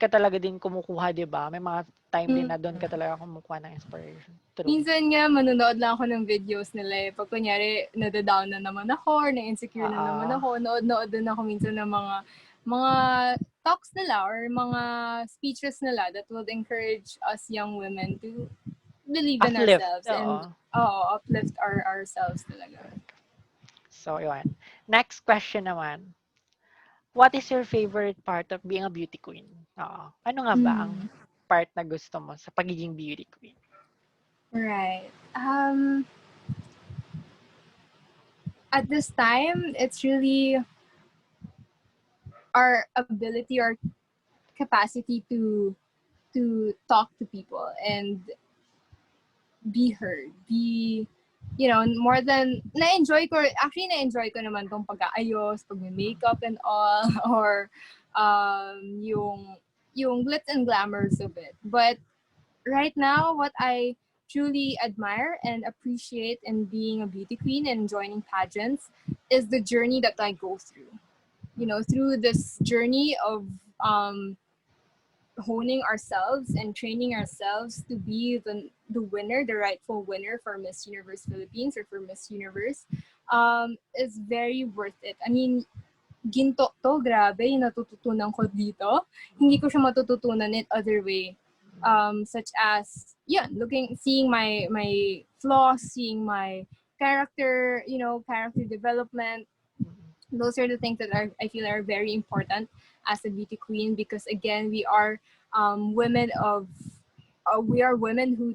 ka talaga din kumukuha, 'di ba? May mga time din Mm. na doon ka talaga kumukuha ng inspiration. True. Minsan nga, manonood lang ako ng videos nila eh. Pag kunyari, nadadown na naman ako or na-insecure na naman Oo. ako, nood-nood din ako minsan ng mga talks nila or mga speeches nila that would encourage us young women to believe in Uplift. ourselves and Oo. uplift ourselves talaga. So, yun. Next question naman. What is your favorite part of being a beauty queen? Oo. Ano nga ba ang Mm, part na gusto mo sa pagiging beauty queen? right. At this time, it's really our ability or capacity to talk to people and be heard, be, more than, na-enjoy ko naman tong pag-aayos, pag-makeup and all, or yung glitz and glamours of it. But right now, what I truly admire and appreciate in being a beauty queen and joining pageants is the journey that I go through. Through this journey of um, honing ourselves and training ourselves to be the winner, the rightful winner for Miss Universe Philippines or for Miss Universe, is very worth it. I mean, ginto to, grabe, yung natututunan ko dito. Hindi ko siya matututunan in other way. Such as, yeah, seeing my flaws, seeing my character, character development. Those are the things that I feel are very important as a beauty queen, because again, women of we are women who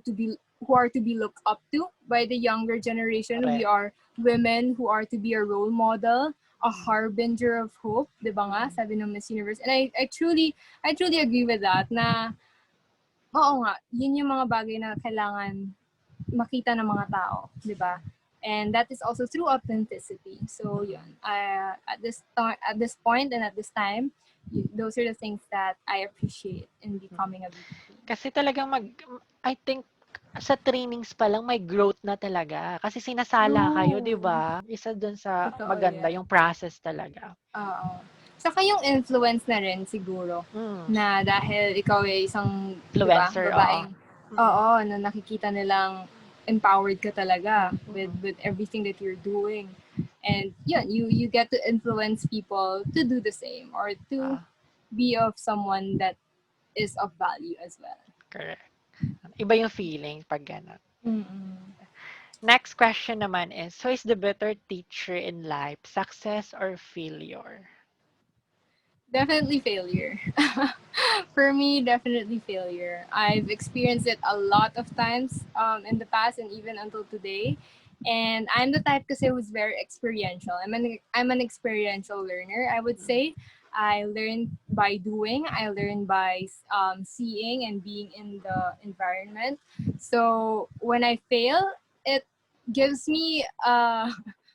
are to be looked up to by the younger generation. We Correct. are women who are to be a role model, a harbinger of hope, 'di ba nga, Mm. sabi ng Miss Universe. And I truly agree with that na oo nga, yun yung mga bagay na kailangan makita ng mga tao, 'di ba? And that is also through authenticity. So yun, at this point and at this time, those are the things that I appreciate in becoming a beauty queen. Kasi talagang I think sa trainings pa lang may growth na talaga. Kasi sinasala kayo, 'di True. ba? Isa dun sa Totoo maganda yan. yung process talaga. Oo. Saka yung influence na rin siguro Mm. na dahil ikaw ay isang, 'di ba, Influencer, oo. babaeng, Mm. oo, na nakikita nilang empowered ka talaga with Mm. everything that you're doing. And yun, you get to influence people to do the same or to Ah, be of someone that is of value as well. correct. Iba yung feeling pag gano'n. Mm-mm. Next question naman is, who is the better teacher in life, success or failure? Definitely failure. For me, definitely failure. I've experienced it a lot of times in the past and even until today. And I'm the type kasi who's very experiential. I'm an experiential learner, I would say. I learn by doing. I learn by seeing and being in the environment. So when I fail, it gives me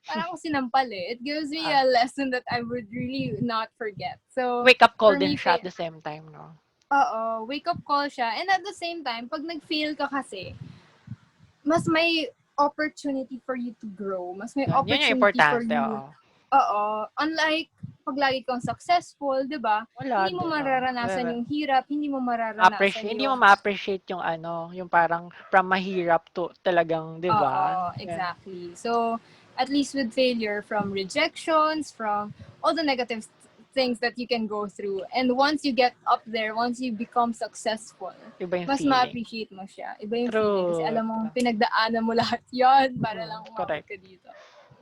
parang ako sinampal eh. It gives me Ah, a lesson that I would really not forget. So, wake up call for din me, siya at the same time, no? oo, wake up call siya. And at the same time, pag nag-fail ka kasi, mas may opportunity for you to grow. Mas may Yun yung opportunity for importante, you. oo. Oo. Unlike, pag lagi kang successful, di ba? Wala Hindi mo din, oo. mararanasan yung hirap, hindi mo mararanasan Appreciate, hindi mo yung ma-appreciate yung yung parang from mahirap to talagang, 'di ba? Oo, Yeah. exactly. So, at least with failure from rejections, from all the negative things that you can go through. And once you get up there, once you become successful, Iba yung mas feeling. ma-appreciate mo siya. Iba yung feeling kasi True. alam mo pinagdaanan mo lahat yon para Mm, lang umabot correct. ka dito.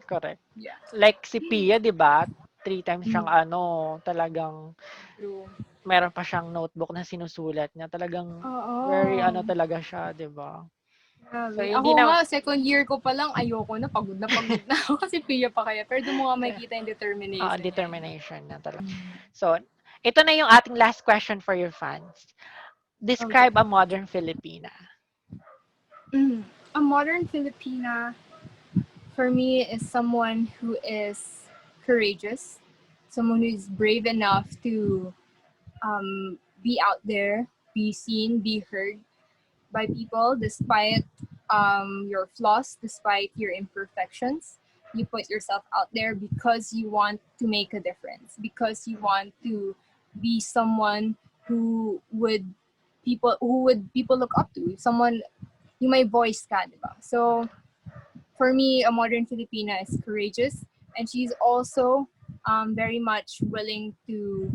Correct. Yeah. Like si Pia, 'di ba? 3 times siyang Mm, talagang true. meron pa siyang notebook na sinusulat niya. Talagang very Oo. talaga siya, 'di ba? So Grabe. Ako hindi na nga, second year ko pa lang, ayoko na pagod na ako kasi Pia pa kaya. Pero doon mo nga yeah, makikita yung determination niya eh. determination na talaga. So, ito na yung ating last question for your fans. Okay. Describe a modern Filipina. A modern Filipina for me is someone who is courageous, someone who is brave enough to be out there, be seen, be heard by people despite your flaws, despite your imperfections. You put yourself out there because you want to make a difference, because you want to be someone who would people look up to, someone you may voice ka, diba? So for me, a modern Filipina is courageous, and she's also very much willing to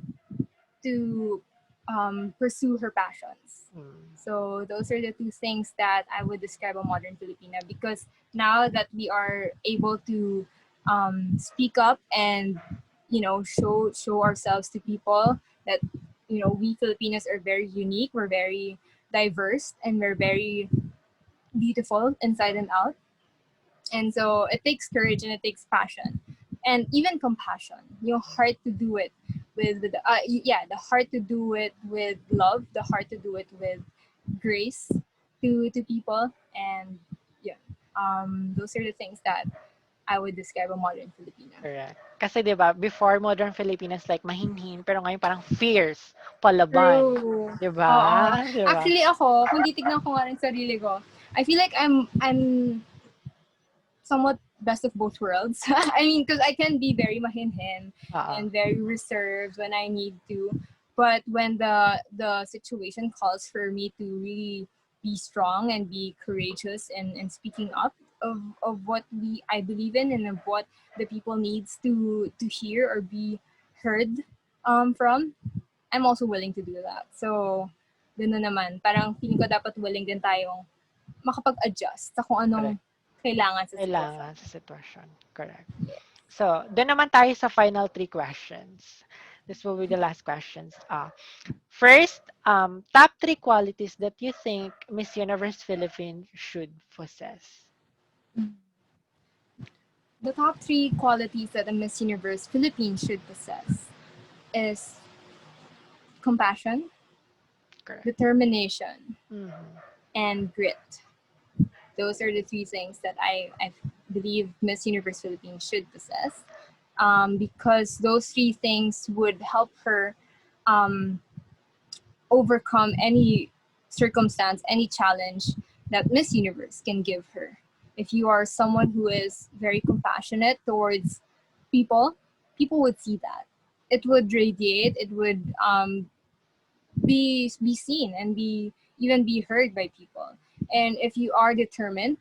pursue her passions. Mm, So those are the two things that I would describe a modern Filipina, because now that we are able to speak up and show ourselves to people that we Filipinos are very unique, we're very diverse, and we're very beautiful inside and out. And so it takes courage and it takes passion and even compassion. Your heart to do it the heart to do it with love, the heart to do it with grace to people. And yeah, those are the things that I would describe a modern Filipina. correct. Kasi 'di ba, before modern Filipinas like mahinhin, pero ngayon parang fierce, palaban. True. 'Di ba? Oo. 'Di ba? Actually ako, kung titignan ko nga rin sarili ko, I feel like I'm somewhat best of both worlds. I mean, because I can be very mahinhin Oo. and very reserved when I need to. But when the situation calls for me to really be strong and be courageous and speaking up of what I believe in and of what the people needs to hear or be heard from, I'm also willing to do that. So, gano'n naman. Parang feeling ko dapat willing din tayong makapag-adjust sa kung anong Correct. kailangan sa sitwasyon. Kailangan sa sitwasyon. Correct. So, doon naman tayo sa final three questions. This will be the last questions. First, top three qualities that you think Miss Universe Philippines should possess. The top three qualities that a Miss Universe Philippines should possess is compassion, Correct. determination, Mm-hmm. and grit. Those are the three things that I believe Miss Universe Philippines should possess, because those three things would help her um, overcome any circumstance, any challenge that Miss Universe can give her. If you are someone who is very compassionate towards people, people would see that. It would radiate. It would be seen and be even be heard by people. And if you are determined,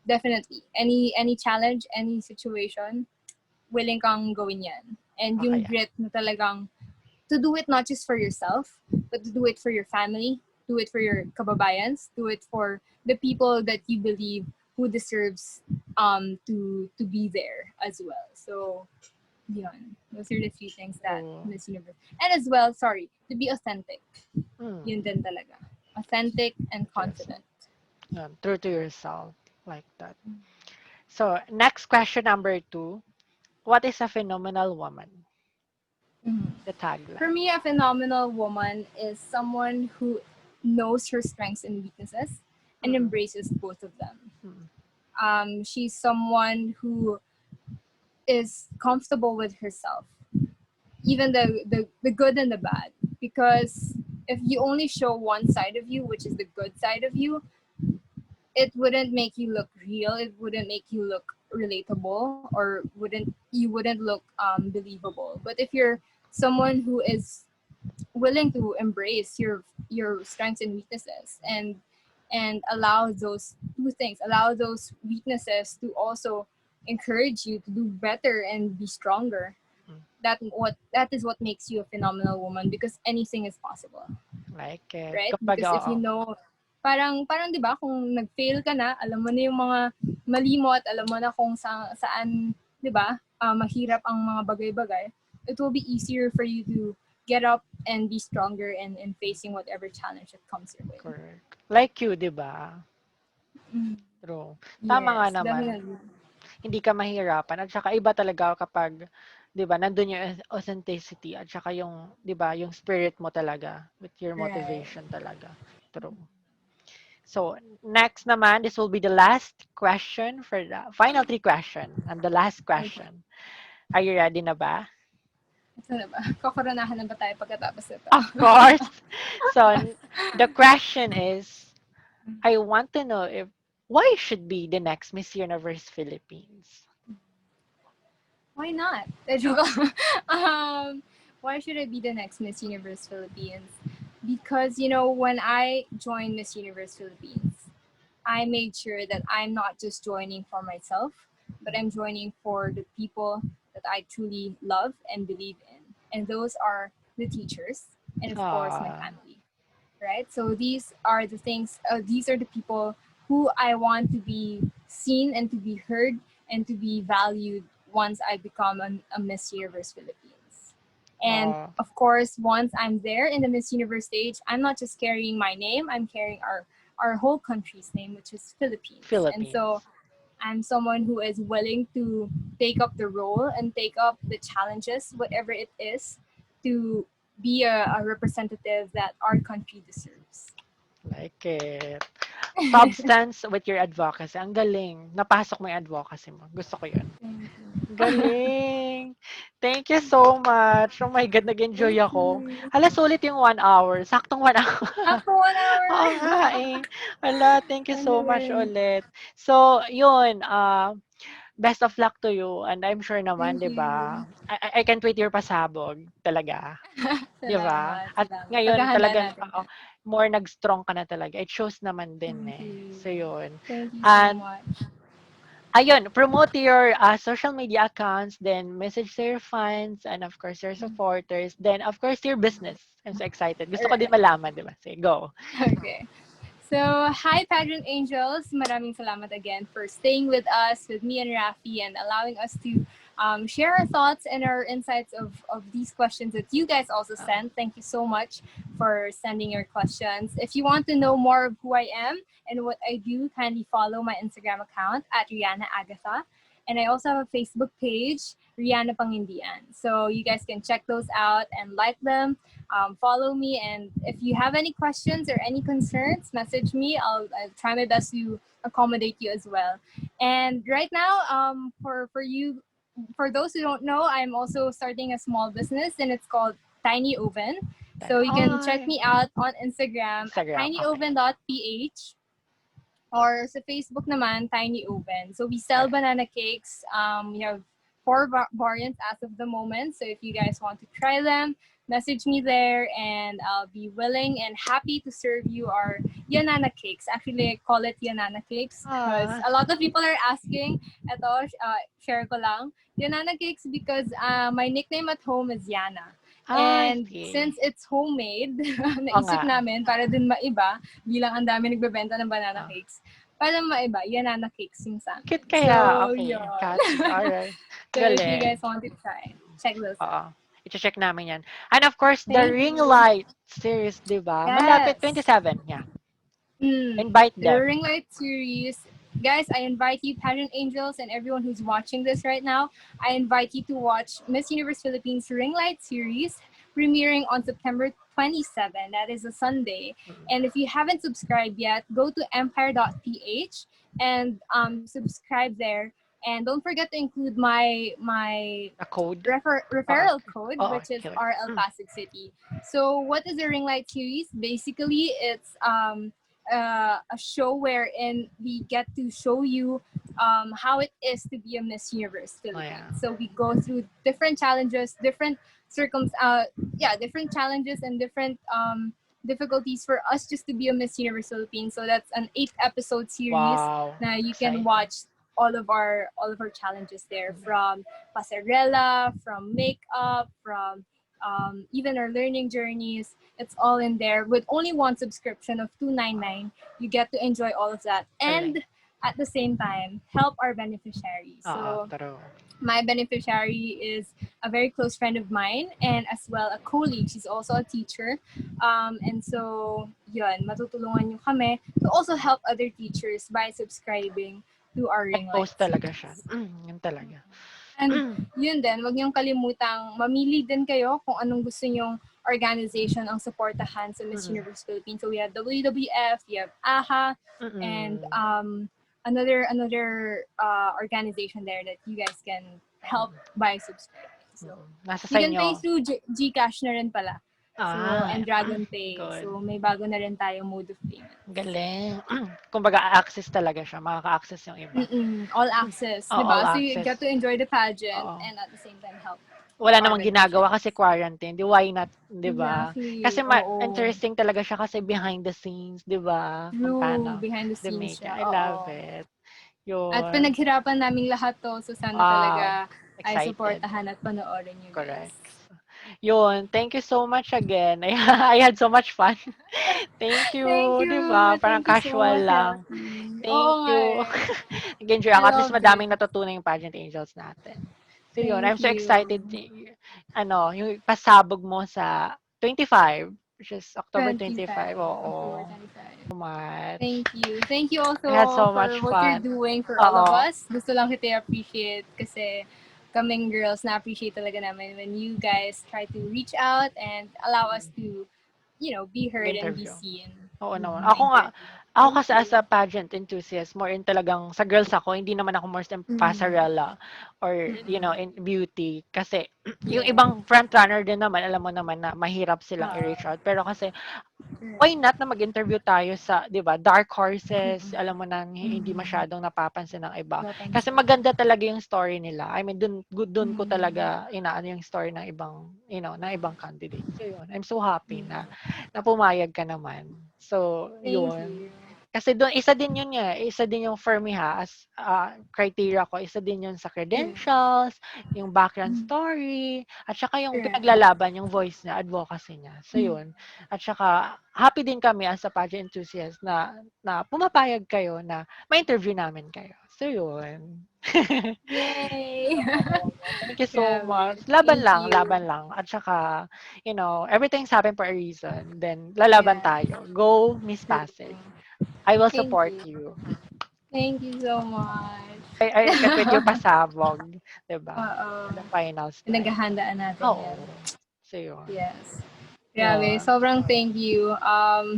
definitely any challenge, any situation, willing kang gawin yan. And yung Okay. grit na talagang to do it not just for yourself, but to do it for your family, do it for your kababayans, do it for the people that you believe who deserves to be there as well. So yun. Those are the three things that True. Miss Universe. And as well, sorry, to be authentic. Yun Mm. din talaga. Authentic and To yourself. confident. Yan, true to yourself. Like that. So, next question number two. What is a phenomenal woman? Mhm. The For tagline. me, a phenomenal woman is someone who knows her strengths and weaknesses and Mm-mm. embraces both of them. Mm-mm. She's someone who is comfortable with herself, even the good and the bad. Because if you only show one side of you, which is the good side of you, it wouldn't make you look real. It wouldn't make you look relatable, or wouldn't look believable. But if you're someone who is willing to embrace your strengths and weaknesses and allow those two things, allow those weaknesses to also encourage you to do better and be stronger, Mm. that is what makes you a phenomenal woman, because anything is possible, Like it. right? Kapag, Because if oo. you know, parang 'di ba, kung nag-fail ka na, alam mo na yung mga mali mo at alam mo na kung saan 'di ba, mahirap ang mga bagay-bagay, it will be easier for you to get up and be stronger and facing whatever challenge that comes your way. Correct. Like you, di ba? Mm. True. Tama nga Yes, naman. definitely. Hindi ka mahirapan. At saka iba talaga kapag, di ba, nandun yung authenticity at saka yung, di ba, yung spirit mo talaga with your Right. motivation talaga. True. So, next naman, this will be the last question for the final three question and the last Okay. question. Are you ready na ba? Ito na ba? Kokoronahan na ba tayo pagkatapos ito? Of course. So, the question is, I want to know if why should be the next Miss Universe Philippines? Why not? Joke lang. Why should I be the next Miss Universe Philippines? Because, when I joined Miss Universe Philippines, I made sure that I'm not just joining for myself, but I'm joining for the people that I truly love and believe in. And those are the teachers and, of course, my Ah, family, right? So these are the people who I want to be seen and to be heard and to be valued once I become a Miss Universe Philippines. And ah, of course, once I'm there in the Miss Universe stage, I'm not just carrying my name, I'm carrying our whole country's name, which is Philippines. And so Philippines. I'm someone who is willing to take up the role and take up the challenges, whatever it is, to be a representative that our country deserves. Like it. Substance with your advocacy. Ang galing. Napasok mo yung advocacy mo. Gusto ko yun. Thank you. Galing. Thank you so much. Oh my God, nag-enjoy Thank ako. you. Hala, sulit yung 1 hour. Saktong 1 hour. After 1 hour. Oo nga eh. Hala, thank you Ang so much galing. ulit. So, yun. best of luck to you and I'm sure naman, Thank 'di you. ba? I can't wait your pasabog talaga, 'di ba? Salamat, At salamat. ngayon Paghahandaan talagang natin oo, yan. more nag-strong ka na talaga. It shows naman din Thank eh. you. So 'yun. Thank you so And much. ayun, promote your social media accounts, then message to your fans, and of course your supporters, then of course your business. I'm so excited. Gusto ko din Alright. malaman, 'di ba? Sige, go. Okay. So, hi, Pageant Angels. Maraming salamat again for staying with us, with me and Rafi, and allowing us to share our thoughts and our insights of these questions that you guys also Ah, sent. Thank you so much for sending your questions. If you want to know more of who I am and what I do, kindly follow my Instagram account at RIANA AGATHA. And I also have a Facebook page, RIANA Pangindian. So you guys can check those out and like them, follow me, and if you have any questions or any concerns, message me. I'll try my best to accommodate you as well. And right now, for you, for those who don't know, I'm also starting a small business, and it's called Tiny Oven. So you can check ay, me out on Instagram at Instagram, okay. tinyoven.ph, or sa Facebook naman, Tiny Oven. So we sell Alright. banana cakes. We have four variants as of the moment. So if you guys want to try them, message me there, and I'll be willing and happy to serve you our Yanana cakes. Actually, I call it Yanana cakes because Ah, a lot of people are asking. Ito, share ko lang. Yanana cakes because my nickname at home is Yana. I And see. since it's homemade, Oo nga. naisip namin para din maiba, bilang ang dami nagbebenta ng banana Ah, cakes, para maiba, Yanana cakes yung sa cute amin. kaya. So, Okay, yun. catchy. Alright. So, if you Galing. guys want to try, check those Oo. out. I-check namin yan. And of course, the Thank ring you. light series, di ba? Malapit, Yes. 27. Yeah. Mm, Invite the them. Ring Light series. Guys, I invite you, pageant angels, and everyone who's watching this right now. I invite you to watch Miss Universe Philippines Ring Light series, premiering on September 27. That is a Sunday. Mm. And if you haven't subscribed yet, go to empire.ph and subscribe there. And don't forget to include my A code? Oo. referral code, Oo. which is Code. RL Pasig City. So, what is the Ring Light series? Basically, it's a show wherein we get to show you how it is to be a Miss Universe Oh, yeah. Philippines. So we go through different challenges, different different challenges and different difficulties for us just to be a Miss Universe Philippines. So that's an 8 episode series. Wow. Now you can Exciting. watch all of our challenges there, from pasarela, from makeup, from even our learning journeys. It's all in there with only one subscription of Ah, 299. You get to enjoy all of that, galing. and at the same time help our beneficiaries. Oo, So true. my beneficiary is a very close friend of mine, and as well a colleague. She's also a teacher. And so, yun, matutulungan nyo kami to also help other teachers by subscribing to our Ring Light Nag-post talaga siya. series. Yun talaga. And yun din, wag niyong kalimutang mamili din kayo kung anong gusto niyong organization ang supportahan sa Miss Mm. Universe Philippines. So we have WWF, we have AHA, and Mm. another organization there that you guys can help by subscribing. So Nasa you sa can inyo. pay through Gcash na rin pala. So, Ah, and Dragon Pay. good. So, may bago na rin tayong mode of payment. Galing. Kumbaga, access talaga siya. Makaka-access yung iba. Mm-mm, all access, Oh, di all ba? So, you get access. to enjoy the pageant Oo. and at the same time help Wala our namang ginagawa kasi beneficiaries. quarantine. Di why not, di ba? Exactly. Kasi Oo. interesting talaga siya kasi behind the scenes, di ba? Kung True. paano. Behind the The scenes making. siya. I love Oo. it. At Yun. pinaghirapan naming lahat to. So, sana Wow. talaga ay Excited. supportahan at panoorin nyo, guys. Correct. Yun. Thank you so much again. I had so much fun. Thank you. Thank Di ba? you. Parang Thank you so casual much, lang. Rafi. Oo Thank nga you. eh. Nag-enjoy I ako. At least loved it. madaming natutunan yung pageant angels natin. So yun, I'm Thank so you. excited. Yung pasabog mo sa 25, which is October 25. 25. October Oo. 25. So much. Thank you. Thank you I had also so much for what you're fun. doing for all of Oo. us. Gusto lang kita appreciate kasi kaming girls na-appreciate talaga namin when you guys try to reach out and allow us to, be heard and be Mag-interview. seen. Oo naman. Mm-hmm. Ako nga, Ma-interview. Ako Thank kasi as you. a pageant enthusiast, more in talagang sa girls ako, hindi naman ako more in Mm. pasarela or, Mm. in beauty. Kasi yung Yeah. ibang front runner din naman, alam mo naman na mahirap silang i-reach out. Pero kasi why Correct. not na mag-interview tayo sa, 'di ba, dark horses, Mm. alam mo nang hindi Mm. masyadong napapansin ng iba. Kasi Napansin. maganda talaga yung story nila. I mean, dun ko Mm. talaga inaano yung story ng ibang, ng ibang candidate. So yun, I'm so happy na Mm. pumayag ka naman. So, Thank yun. you. Kasi doon, isa din yun nga, isa din yung for me ha, as criteria ko, isa din yun sa Yeah. credentials, yung background Mm. story, at saka yung Correct. pinaglalaban, yung voice niya, advocacy niya. So Mm. yun. At saka, happy din kami as a pageant enthusiast na pumapayag kayo na ma-interview namin kayo. So yun. Yay! Thank you so Grabe. much. Thank you. Laban lang. At saka, everything's happened for a reason. Then, lalaban Yeah. tayo. Go, Miss True. Pasig. I will Thank support you. you. Thank you so much. I can't wait yung pasabog, 'di ba? Oo. The finals night. Pinaghahandaan natin yan. Oo. So, yun. Yes. Grabe, Yun. sobrang thank you.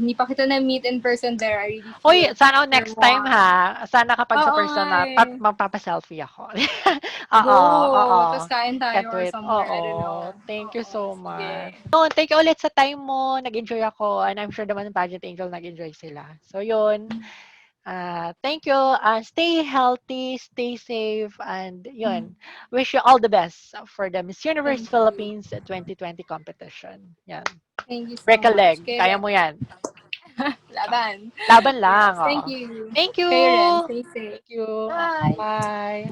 Hindi pa kita na-meet in person there. I really Uy, feel sana you're next time warm. ha. Sana kapag sa Oo nga personal, eh. magpapa-selfie ako. Oo, oo. Go! Tapos kain tayo Can't or wait. somewhere. I don't Oo. know. Thank you Oo, so sige. much. Yun, thank you ulit sa time mo. Nag-enjoy ako. And I'm sure naman Pageant Angel nag-enjoy sila. So, yun. Thank you. Stay healthy, stay safe, and yun. Wish you all the best for the Miss Universe Thank you. Philippines 2020 competition. Yan. Thank you so Break a much. leg. Kaya Kayo mo yan. rin. Laban. Laban lang. Yes, Oo. thank you. Thank you. Kayo rin. Stay safe. Thank you. Bye! Bye.